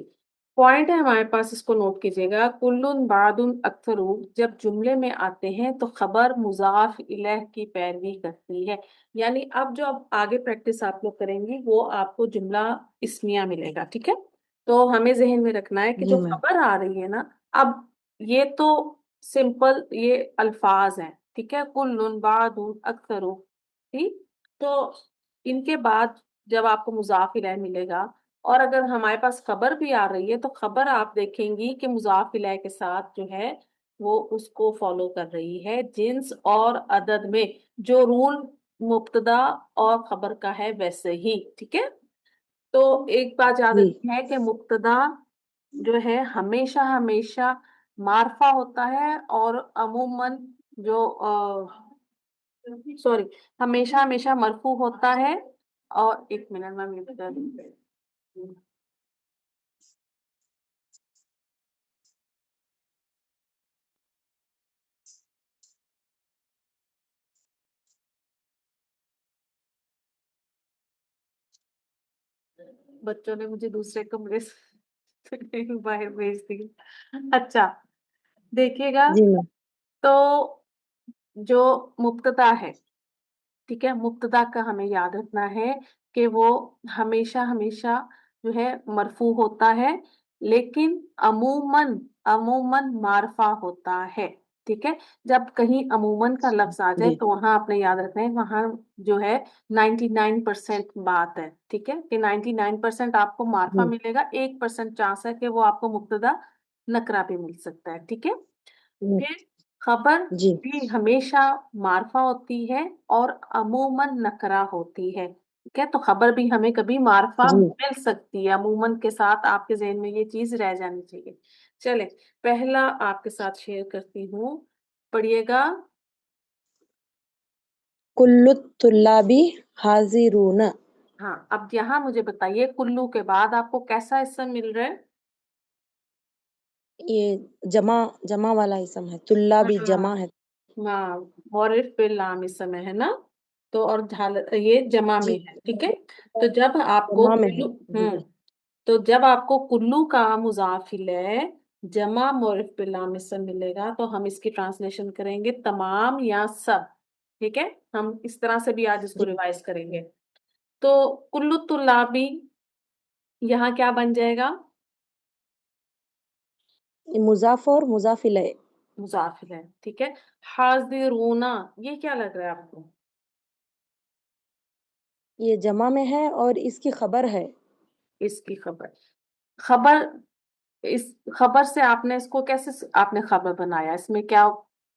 पॉइंट है हमारे पास, इसको नोट कीजिएगा। कुल्लुन बादुन अक्सरू जब जुमले में आते हैं तो खबर मुजाफ इलैह की पैरवी करती है। यानी अब जो अब आगे प्रैक्टिस आप लोग करेंगी वो आपको जुमला इस्मिया मिलेगा, ठीक है। तो हमें जहन में रखना है कि जी जो मैम। खबर आ रही है ना, अब ये तो सिंपल ये अल्फाज हैं, ठीक है, कुल्लुन बादुन अक्सरू, ठीक। तो इनके बाद जब आपको मुजाफ इलैह मिलेगा, और अगर हमारे पास खबर भी आ रही है, तो खबर आप देखेंगी कि मुजाफ इलैह के साथ जो है वो उसको फॉलो कर रही है, जिन्स और अदद में जो रूल मुब्तदा और खबर का है वैसे ही, ठीक है। तो एक बात याद जी रखनी है कि मुब्तदा जो है हमेशा हमेशा मारफा होता है, और अमूमन जो सॉरी, हमेशा हमेशा मरफू होता है। और एक मिनट में म्यूट कर दूं। बच्चों ने मुझे दूसरे कमरे से बाहर भेज दिया। अच्छा, देखिएगा, जी मैम। तो जो मुब्तदा है, ठीक है, मुब्तदा का हमें याद रखना है कि वो हमेशा हमेशा जो है मरफू होता है, लेकिन अमूमन अमूमन मारफा होता है, ठीक है। जब कहीं अमूमन का लफ्ज आ जाए जी तो वहां आपने याद रखना है, वहां जो है 99% बात है, ठीक है, कि 99% आपको मारफा जी मिलेगा, 1% चांस है कि वो आपको मुब्तदा नकरा भी मिल सकता है, ठीक है। जी फिर खबर जी भी हमेशा मारफा होती है और अमूमन नकरा होती है, ठीक है। तो खबर भी हमें कभी मारफा जी मिल सकती है, अमूमन के साथ आपके ज़हन में ये चीज रह जानी चाहिए। चले, पहला आपके साथ शेयर करती हूँ, पढ़िएगा। कुल्लु तुल्लाबी हाजिरून। हाँ, अब यहाँ मुझे बताइए, कुल्लू के बाद आपको कैसा इसम मिल रहा है? ये जमा जमा वाला इसम है, तुल्लाबी जमा हाँ है। हाँ, मौरिफ पे लाम इस समय है ना, तो और ये जमा जी में है, ठीक है। तो जब आपको जमा में है। कुल्लू जी तो जब आपको कुल्लू का मुजाफिल है जमा मौरिफ पे लाम इसम मिलेगा, तो हम इसकी ट्रांसलेशन करेंगे तमाम या सब, ठीक है। हम इस तरह से भी आज इसको जी रिवाइज करेंगे। तो कुल्लू तुल्लाबी यहाँ क्या बन जाएगा? ये मुजाफ और मुजाफिल है। मुजाफिल है, ठीक है। हाजिरूना, ये क्या लग रहा है आपको? ये जमा में है और इसकी खबर है। इसकी खबर, खबर, इस खबर से आपने इसको कैसे आपने खबर बनाया, इसमें क्या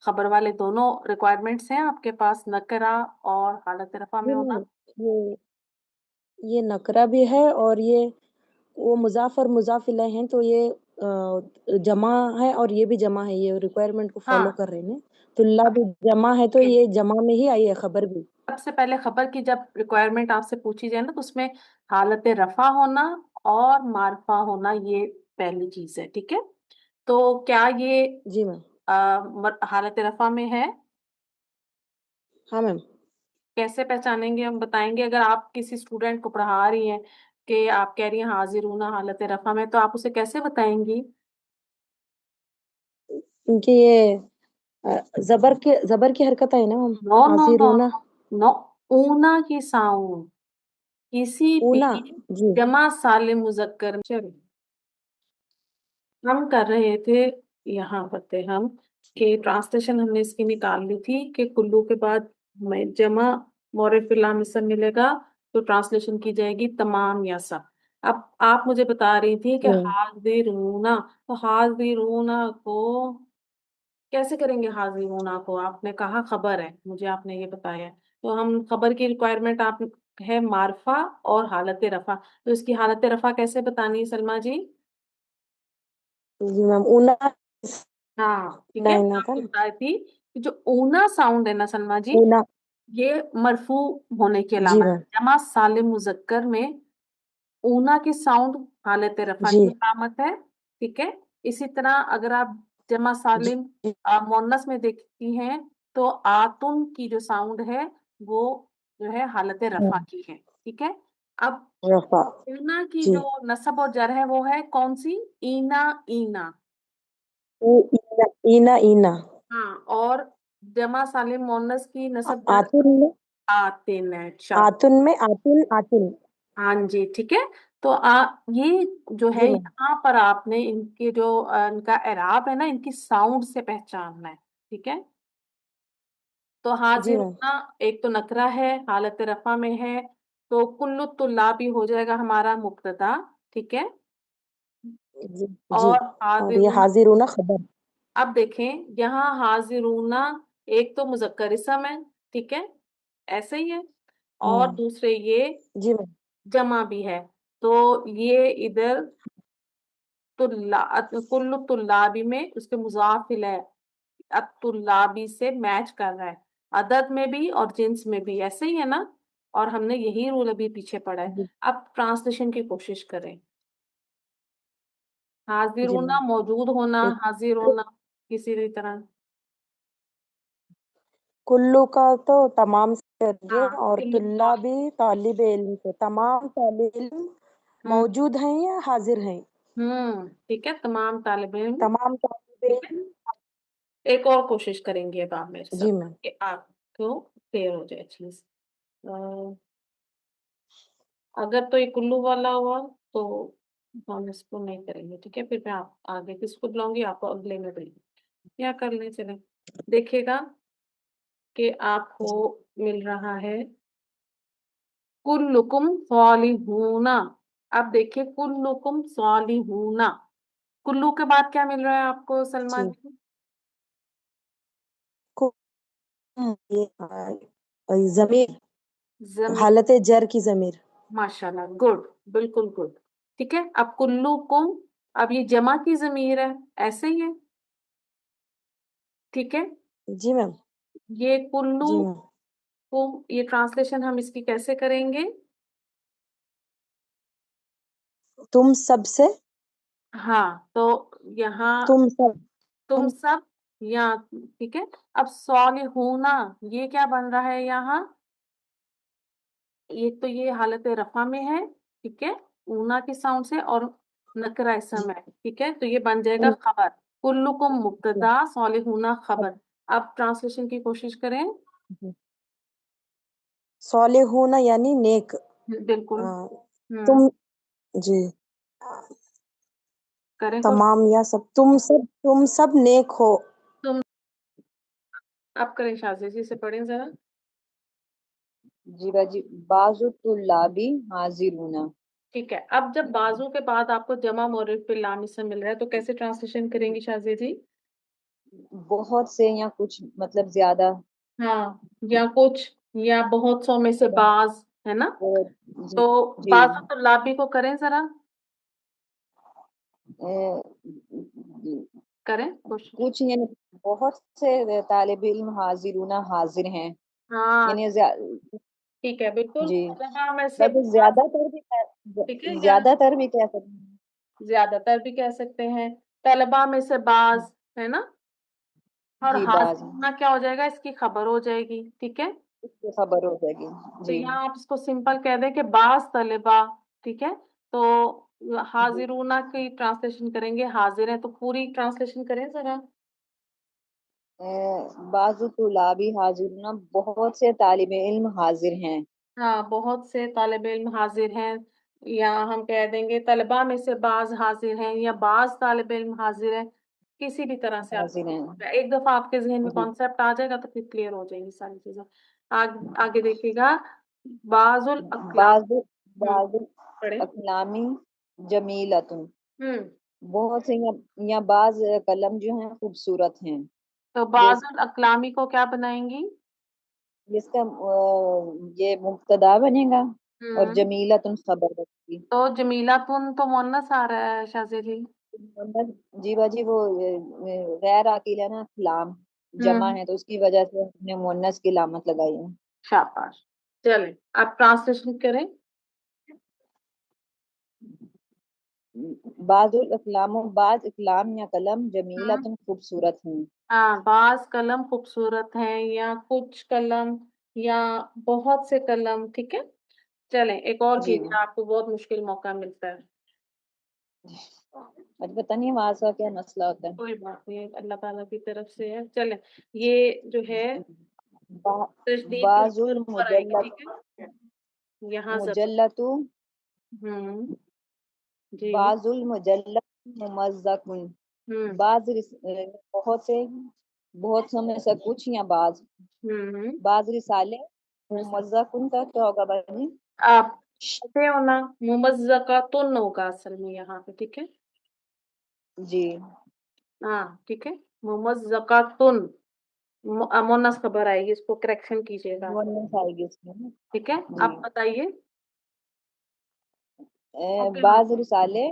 खबर वाले दोनों रिक्वायरमेंट्स हैं आपके पास, नकरा और हालत रफा में जी होना? मैम, ये नकरा भी है और ये वो मुजाफ और मुजाफ इलैह हैं, तो ये जमा है और ये भी जमा है, ये रिक्वायरमेंट को फॉलो हाँ, कर रहे हैं। तुल्ला अब भी जमा है, तो देखिए, ये जमा में ही आई है खबर भी। सबसे पहले खबर की जब रिक्वायरमेंट आपसे पूछी जाए ना, तो उसमें हालत रफा होना और मारफा होना, ये पहली चीज है, ठीक है। तो क्या ये जी मैम। हालत रफा में है? हाँ मैम। कैसे पहचानेंगे, हम बताएंगे। अगर आप किसी स्टूडेंट को पढ़ा रही हैं कि आप कह रही हैं हाजिर हूं ना हालत रफा में, तो आप उसे कैसे बताएंगी? क्योंकि ये जबर की हरकत है ना मैम। नो नो नो हाजिरूना। नो, ऊना की साउंड किसी भी ऊना। जी जमा सालिम मुजक्कर में। चलो, हम कर रहे थे, यहाँ पर थे हम, कि ट्रांसलेशन हमने इसकी निकाल ली थी कि कुल्लू के बाद में जमा मौरिफ इल्लाम इसम मिलेगा, तो ट्रांसलेशन की जाएगी तमाम या सब। अब आप मुझे बता रही थी कि हम्म, हाजिरूना, तो हाजिरूना को कैसे करेंगे? हाजिरूना को आपने कहा खबर है, मुझे आपने ये बताया है। तो हम खबर की रिक्वायरमेंट आप है मारफा और हालत रफा, तो इसकी हालत रफा कैसे बतानी है सलमा जी? जी मैम, ऊना हाँ ठीक है, ऊना मैं ऊना था आपको ना। बता रही थी कि जो ऊना साउंड है ना सलमा जी, ऊना। ये मरफू होने की जी अलामत मैम। है। जमा सालिम मुजक्कर में ऊना की साउंड हालत रफा की जी अलामत है। ठीक है, इसी तरह अगर आप जमा जी सालिम मोन्नस में देखती हैं तो आतुन की जो साउंड है वो जो है हालत रफा हम्म, की है। ठीक है, अब रफा। ऊना की जी। जो नस्ब और जर है वो है कौन सी? ईना ईना। ईना ईना ईना। हाँ, और जमा सालिम मोन्नस की नस्ब जर आतुन में आतिन है। अच्छा, आतुन में आतुन आतुन। हाँ जी ठीक है। तो ये जो है जी मैम। यहाँ पर आपने इनके जो इनका एराब है ना, इनकी साउंड से पहचानना है। ठीक है, तो जी मैम। हाजिरुना एक तो नकरा है, हालत रफा में है, तो कुल्लु तुल्लाबी हो जाएगा हमारा मुब्तदा। ठीक है, जी जी। और और ये हाजिरुना, हाजिरूना खबर। अब देखें यहाँ हाजिरुना एक तो मुजक्कर इसम है, ठीक है, ऐसे ही है, और हम्म। दूसरे ये जी मैम। जमा भी है। तो ये इधर कुल्लु तुल्लाबी में उसके मुजाफ इलै अत्तुल्लाबी से मैच कर रहा है, अदद में भी और जिन्स में भी, ऐसे ही है ना। और हमने यही रूल अभी पीछे पढ़ा है। जी अब ट्रांसलेशन की कोशिश करें। जी हाजिर होना, मैम। मौजूद होना, एक हाजिर होना, किसी भी तरह। कुल्लू का तो तमाम से करिए, हाँ, और कुल्लु तुल्ला भी तालिब इल्म से, तमाम तालिब इल्म हम्म मौजूद हैं या हाजिर हैं? ठीक है, तमाम तालिब इल्म। तमाम तालिब ठीक है, इल्म। एक और कोशिश करेंगे अब आप मेरे साथ जी मैम। कि आपको क्लियर हो जाए चीज। अगर तो ये कुल्लू वाला हुआ तो हम इसको नहीं करेंगे। ठीक है, फिर मैं आप आगे किसको बुलाऊंगी, आपको अगले में बुलाऊंगी, क्या करने चले। देखिएगा कि आपको जी मिल रहा है कुल्लुकुम सालिहूना। अब देखिए कुल्लुकुम सालिहूना, कुल्लू के बाद क्या मिल रहा है आपको सलमा जी। जी? को ये जमीर, जमीर। हालत जर की जमीर। माशाल्लाह, गुड, बिल्कुल गुड। ठीक है, अब कुल्लुकुम, अब ये जमा की जमीर है, ऐसे ही है। ठीक है, जी मैम। ये कुल्लू जी मैम। को, ये ट्रांसलेशन हम इसकी कैसे करेंगे? तुम सबसे, हाँ, तो यहाँ तुम सब। तुम सब, या ठीक है। अब सालिहूना, ये क्या बन रहा है यहाँ? ये तो ये हालत रफा में है, ठीक है, ऊना की साउंड से, और नकरा इसम है, ठीक है, तो ये बन जाएगा तुम खबर। कुल्लुकुम मुब्तदा, सालिहूना खबर। अब ट्रांसलेशन की कोशिश करें। सालिहूना यानी नेक। बिल्कुल। अ, हम्म तुम। जी। करें कोशिश। तमाम या सब, तुम सब नेक हो। तुम, आप करें, शाजी जी से पढ़ें जरा। जी बाजी, बाजु तुल्लाबी हाजिरूना। ठीक है, अब जब बाजू के बाद आपको जमा मोरिफ पे लाम इसम मिल रहा है तो कैसे ट्रांसलेशन करेंगी शाजी जी? बहुत से या कुछ, मतलब ज्यादा। हाँ, या कुछ, या बहुत सौ में से बाज, है ना। बहुत। जी तो जी। बाजू तो लाबी को करें जरा, ए, करें कोशिश। कुछ यानी बहुत से तालिब इल्म हाजिरूना हाजिर हैं, हाँ यानी ठीक है, बिल्कुल, जी। जमा में से बट बाज। ज्यादातर भी ठीक है, या ज्यादातर भी कह सकते हैं। ज्यादातर भी कह सकते हैं, तलबा में से बाज, है ना। और जी बाज हैं, हाजिर क्या हो जाएगा, इसकी खबर हो जाएगी। ठीक है, उसको खबर हो जाएगी। तो जी यहाँ आप इसको सिंपल कह दें कि बाज तलबा। ठीक है, तो जी। हाजिरूना की ट्रांसलेशन करेंगे, हाजिर है, तो पूरी ट्रांसलेशन करें जरा। बाजु तुलाबी हाजिरूना, बहुत से तालिब इल्म हाजिर हैं। हाँ, बहुत से तालिब इल्म हाजिर हैं, या हम कह देंगे तलबा में से बाज हाजिर हैं, या बाज तालिब इल्म हाजिर है, किसी भी तरह से आप। हाजिर हैं। एक दफा आपके जहन में जी। कॉन्सेप्ट आ जाएगा तो फिर क्लियर हो जाएंगी सारी चीजें। आगे देखिएगा, बाजुल अकलाम। बाजु हम्म बाजु पढ़े। अकलामी जमीलतुन, बहुत से यहाँ बाज कलम जो हैं खूबसूरत हैं। तो बाजुल अकलामी को क्या बनाएंगी? जिसका ये मुब्तदा बनेगा और हम्म जमीलतुन खबर बनेगी। तो जमीलातुन तो मुन्नस आ रहा है शाज़ी जी। जी बाजी वो गैर आकिल है ना, कलाम जमा है तो उसकी वजह से हमने मुन्नस की लामत लगाई है। शाबाश। चलें आप ट्रांसलेशन करें। बाजुल अकलाम, बाज इकलाम या कलम जमीलतुन खूबसूरत हैं। हाँ, बाज कलम खूबसूरत हैं, या कुछ कलम, या बहुत से कलम। ठीक है, चलें एक और जी कीजिए, आपको बहुत मुश्किल मौका मिलता है। मुझे पता नहीं आवाज का क्या मसला होता है। कोई बात नहीं, अल्लाह ताला की तरफ से है। चलें, ये जो है बा, तशदीद के बाजुल ऊपर आएगी। ठीक है, यहाँ जबर। मुजल्लतु, हम्म जी। बाजुल मुजल्लत मुमज़्ज़कुन, हम्म बहुत समय से कुछ या बाज, हम्म बाज रिसाले मुमज़्ज़कुन का क्या होगा बनी? आप कहते हो ना, मुमज़्ज़क़ातुन होगा असल में यहाँ पे। ठीक है, जी हाँ ठीक है, मुमज़्ज़क़ातुन मुन्नस खबर आएगी, इसको करेक्शन कीजिएगा। मुअन्नस आएगी इसमें ना। ठीक है, जी आप बताइए। Okay ma'am. बाज रिसाले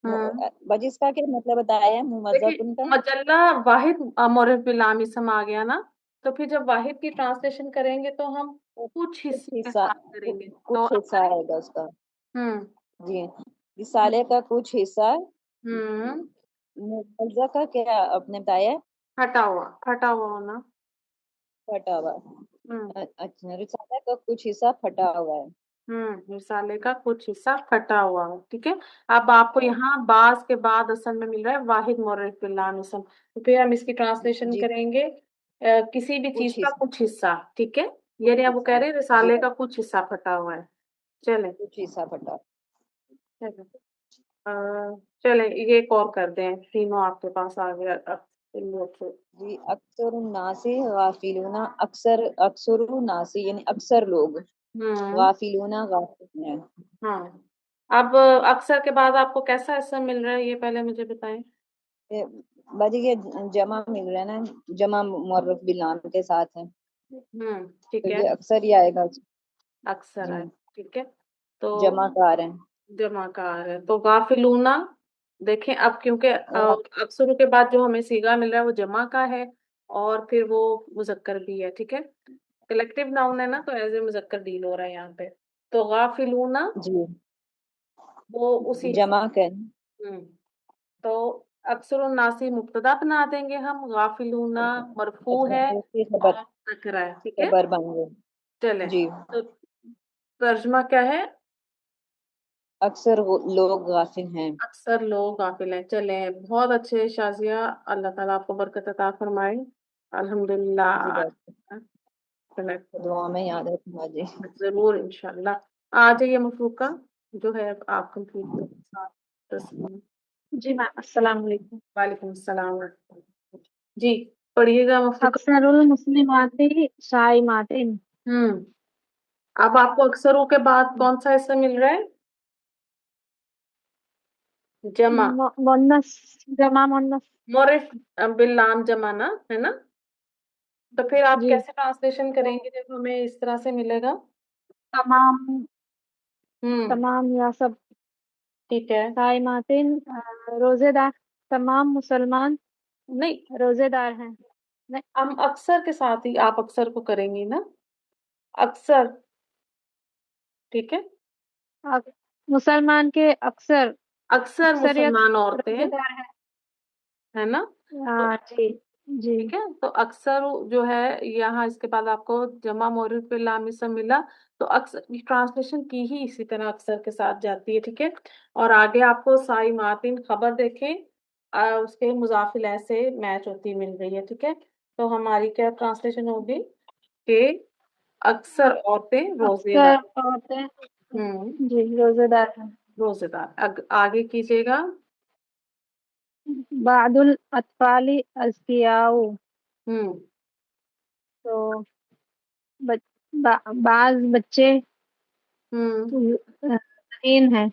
हम्म बाजी इसका क्या मतलब बताया है देखिए, मुमज़्ज़कुन का? मजल्ला वाहिद मुरफ़ बिल लाम इसम आ गया ना, तो फिर जब वाहिद की ट्रांसलेशन करेंगे तो हम कुछ कुछ हिस्से के हिस्सा, साथ करेंगे, तो कुछ आप हिस्सा करें। आएगा उसका। हम्म जी रिसाले का कुछ हिस्सा, हम्म मुमज़्ज़ा का क्या आपने बताया? फटा हुआ होना। फटा हुआ। हम्म अच्छा, रिसाले का कुछ हिस्सा फटा हुआ है। रिसाले का कुछ हिस्सा फटा हुआ हो। ठीक है, अब आपको यहाँ बाज के बाद असल में मिल रहा है वाहिद मुरफ़ बिल लाम इसम, तो फिर हम इसकी ट्रांसलेशन जी करेंगे किसी भी चीज कुछ का हिस्सा, कुछ हिस्सा। ठीक है, कुछ यानी अब वो कह हिस्सा। रहे हैं जी रिसाले का कुछ हिस्सा फटा हुआ है। चले कुछ हिस्सा फटा। चले अ, चले ये एक और कर दें, तीनों आपके पास आ गया अब। चलिए, अच्छे। जी अक्सर नासी गाफिलूना, अक्सर अक्सर नासी यानी अक्सर लोग, हम्म गाफिलूना गाफिल हैं। हाँ, अब अक्सर के बाद आपको कैसा ऐसा मिल रहा है, ये पहले मुझे बताएं। ये बाजी ये जमा मिल रहा है ना, जमा मुअर्रफ बिलाम के साथ है ठीक तो है, ये अक्सर ही आएगा। अक्सर जी है। ठीक है, तो जमा कार है। जमाकार है तो गाफिलूना। देखें अब, क्योंकि अक्सर के बाद जो हमें सीगा मिल रहा है वो जमा का है, और फिर वो मुजक्कर भी है। ठीक है, कलेक्टिव नाउन है ना, तो एज ए मुजक्कर डील हो रहा है यहाँ पे। तो गाफिलूना जी वो उसी हिसाब। जमा कर हम्म तो अक्सर नासी मुब्तदा बना देंगे हम, गाफिलूना मरफू है उसकी और खबर, नकरा है। ठीक है, खबर बन गई। चले जी तो तर्जमा क्या है? अक्सर लोग गाफिल हैं। अक्सर लोग गाफिल हैं। चले, बहुत अच्छे शाजिया, अल्लाह ताला आपको बरकत अता फरमाए। जी अल्हम्दुलिल्लाह। बात दुआ में याद रखना जी। जरूर इंशाल्लाह। आ जाइए मफरूका, जो है आप कंप्लीट करें। 10 मिनट। जी मैम, अस्सलाम वालेकुम। वालेकुम अस्सलाम। जी, पढ़िएगा मफरूका। अक्सरुल मुस्लिमाति साइमातिन। हम्म अब आपको अक्सरों के बाद कौन सा हिस्सा मिल रहा है? जमा, मुन्नस, जमा मुन्नस। मुरफ़ बिल लाम जमा ना, है ना? तो फिर आप जी, कैसे ट्रांसलेशन करेंगे जब हमें इस तरह से मिलेगा? तमाम, हम्म तमाम या सब। ठीक है। साइमातिन, रोजेदार, तमाम मुसलमान नहीं, रोजेदार हैं। नहीं, हम अक्सर के साथ ही आप अक्सर को करेंगी ना, अक्सर। ठीक है, अक- मुसलमान के अक्सर, अक्सर अक्सरियत मुसलमान औरतें, रोजेदार हैं। है ना? तो जी, जी। ठीक है, तो अक्सर जो है यहाँ इसके बाद आपको जमा मुअर्रफ बिल लाम इसम मिला, तो अक्सर की ट्रांसलेशन की ही इसी तरह अक्सर के साथ जाती है। ठीक है, और आगे आपको साई मातिन खबर देखें, उसके मुजाफिल ऐसे मैच होती मिल रही है। ठीक है, तो हमारी क्या ट्रांसलेशन होगी कि अक्सर औरतें रोजेदार। अक्सर औरतें, हम्म जी, रोजेदार हैं। रोजेदार। आगे कीजिएगा। बादुल अतफाली अज़कियाउ। हम्म तो बाज बच्चे हम्म तीन है।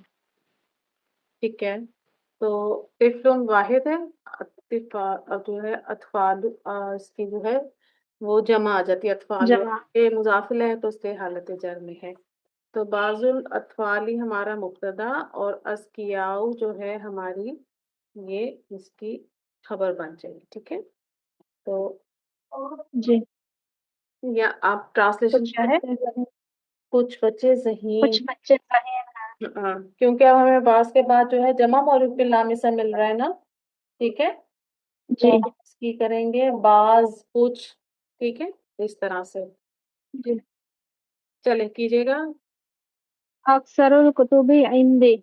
ठीक है, तो तिफलुन वाहिद है, जो है अतफाल, इसकी जो है वो जमा आ जाती है, अतफाल जमा। ये मुजाफिल है तो उसके हालत जर में है। तो बाजुल अतफाली हमारा मुब्तदा और अस्कियाउ जो है हमारी ये इसकी खबर बन जाएगी। ठीक है, तो जी। या आप ट्रांसलेशन कुछ क्या है, बच्चे सही, कुछ बच्चे कुछ ज़हीन। बच्चे सही हैं। हाँ, क्योंकि अब हमें बास के बाद जो है जमा मौरूफ बिल नामी से मिल रहा है ना। ठीक है, तो जी। हम इसकी करेंगे बाज कुछ। ठीक है, इस तरह से जी। चले कीजिएगा। अक्सरुल कुतुबी इंदी।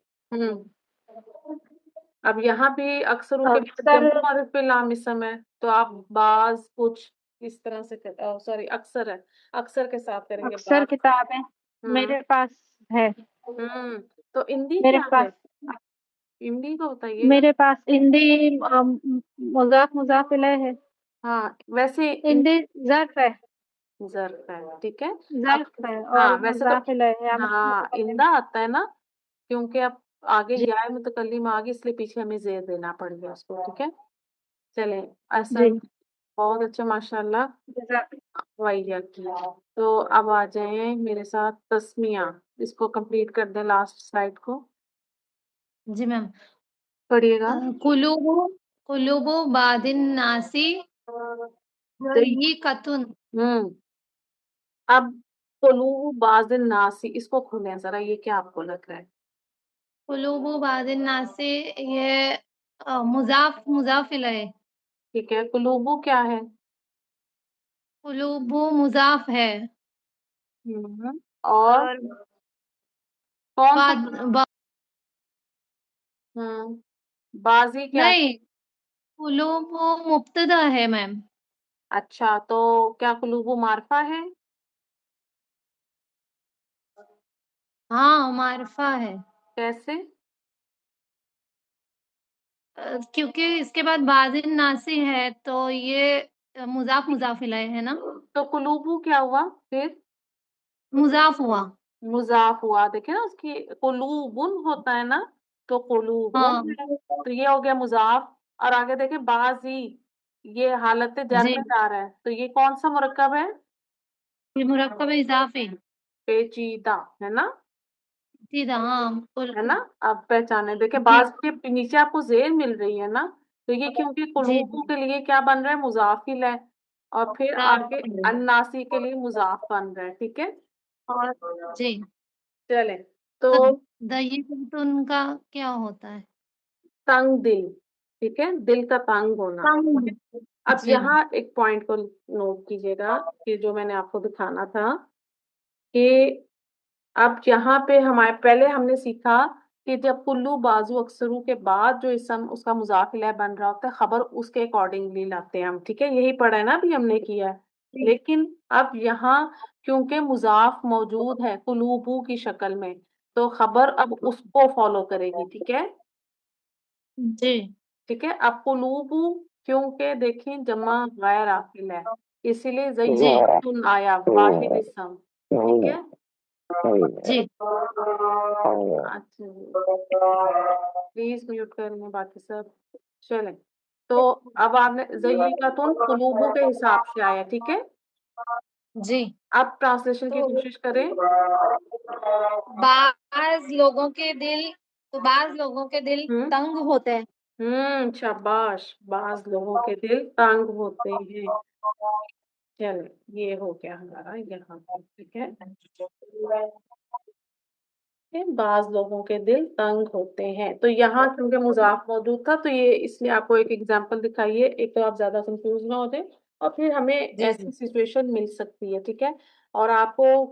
अब यहाँ भी अक्सरों के बाद अक्सर, जमा मौरूफ बिल नामी सम है, तो आप बाज कुछ इस तरह से सॉरी अक्सर है, अक्सर के साथ करेंगे अक्सर बाज। किताबें हम्म मेरे पास है। हम्म तो इंदी मेरे क्या है, पास इंदी को बताइएगा। मेरे पास इंदी मुजाफ मुजाफ इलैह है। हाँ, वैसे इंदी ज़र्फ है। ज़र्फ है। ठीक है, अब ज़र्फ है हाँ और वैसे तो मुजाफ इलैह है, हाँ मुतकल्लिम। इंदा आता है ना, क्योंकि अब आगे जी। या मुतकल्लिम आ गई इसलिए पीछे हमें जेर देना पड़ गया उसको। ठीक है, चलें, जी। असन बहुत अच्छा माशाल्लाह जज़ाक। वाहिया की। तो अब आ जाए मेरे साथ तस्मिया, इसको कंप्लीट कर दें लास्ट स्लाइड को, जी मैम। पढ़िएगा। कुलुबु कुलुबु बादिन नासी दय्यिकतुन। हम्म अब कुलूब बाज़िन नासी, इसको खोलें जरा, ये क्या आपको लग रहा है। कुलुबु बादिन नासी, ये मुजाफ मुजाफ इलैह। ठीक है, कुलूबू क्या है। कुलुबु मुजाफ है और और कौन सा। बाद बा, बाजी क्या है। नहीं, कुलुबु मुब्तदा है मैम। अच्छा, तो क्या कुलूबू मारफा है। हाँ, मारफा है। कैसे। क्योंकि इसके बाद बादिन नासी है तो ये मुजाफ मुजाफ इलैह है ना। तो कुलूबू क्या हुआ फिर, मुजाफ हुआ। मुजाफ हुआ। देखे ना, उसकी कुलूबुन होता है ना, तो कुलूबुन हाँ है, तो ये हो गया मुजाफ। और आगे देखे बाजी, ये हालत जर जी, में जा रहा है, तो ये कौन सा मुरक्कब है। ये मुरक्कब इजाफी पेचीदा है ना, सीधा, हाँ है ना। अब पहचाने देखे, जी बाज के नीचे आपको जेर मिल रही है ना, तो ये क्योंकि जी कुलूबू के लिए क्या बन रहा है, मुजाफिल है, और फिर आगे अन्नासी के लिए मुजाफ बन रहा है। ठीक है, और जी। चले, तो तो दय्यिकतुन का क्या होता है। तंग दिल। ठीक है, दिल का तंग होना। अब जी यहाँ एक पॉइंट को नोट कीजिएगा कि जो मैंने आपको दिखाना था कि अब यहाँ पे हमारे पहले हमने सीखा कि जब कुल्लू बाजू अक्सरू के बाद जो इसम उसका मुजाफिला बन रहा होता है, खबर उसके अकॉर्डिंगली लाते हैं हम। ठीक है, यही पढ़ा है ना, अभी हमने किया है। लेकिन अब यहाँ क्योंकि मुजाफ मौजूद है कुलूबू की शक्ल में, तो खबर अब उसको फॉलो करेगी। ठीक है, जी ठीक है। अब कुलूबू क्योंकि देखें जमा गैर आकिल है, इसीलिए जयतुन आया वाहिद इसम। ठीक है, जी अच्छा प्लीज म्यूट कर लें बाकी सब। चलें, तो अब आपने ज़य्यिकतुन कुलूबू के हिसाब से आया। ठीक है, जी। अब ट्रांसलेशन की तो कोशिश करें। बाज लोगों के दिल हम्म तंग होते हैं। शाबाश, बाज लोगों के दिल तंग होते हैं। चलो, ये हो गया हमारा यहाँ पे। ठीक है, बाज लोगों के दिल तंग होते हैं, तो यहाँ क्योंकि मुजाफ मौजूद था, तो ये इसलिए आपको एक एग्जांपल दिखाइए, एक तो आप ज्यादा कंफ्यूज ना हो जाए, और फिर हमें जी ऐसी जी सिचुएशन मिल सकती है। ठीक है, और आपको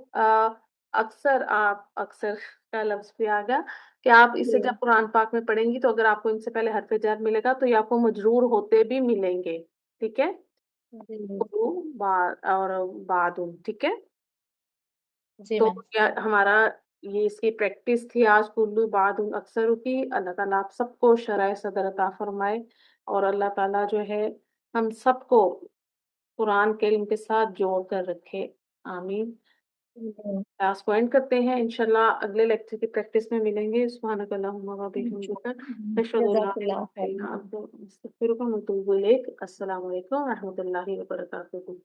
अक्सर का लफ्ज भी आ गया कि आप इसे जब कुरान पाक में पढ़ेंगी, तो अगर आपको इनसे पहले हरफ जर मिलेगा, तो ये आपको मजरूर होते भी मिलेंगे। ठीक है, जी और बादुन। ठीक है, जी तो मैम। क्या हमारा ये इसकी प्रैक्टिस थी आज कुल्लू बाद उन अक्सर की। अल्लाह ताला आप सबको शराय सदर अता फरमाए, और अल्लाह ताला जो है हम सबको कुरान के इल्म के साथ जोड़ कर रखे। आमीन। क्लास को एंड करते हैं। इंशाल्लाह अगले लेक्चर की प्रैक्टिस में मिलेंगे। सुब्हानकल्लाहुम्मा व बिहम्दिका नशहदु अन ला इलाहा इल्ला अंता नस्तगफिरुका व नतूबु इलैक। अस्सलामु अलैकुम व रहमतुल्लाहि व बरकातुहू।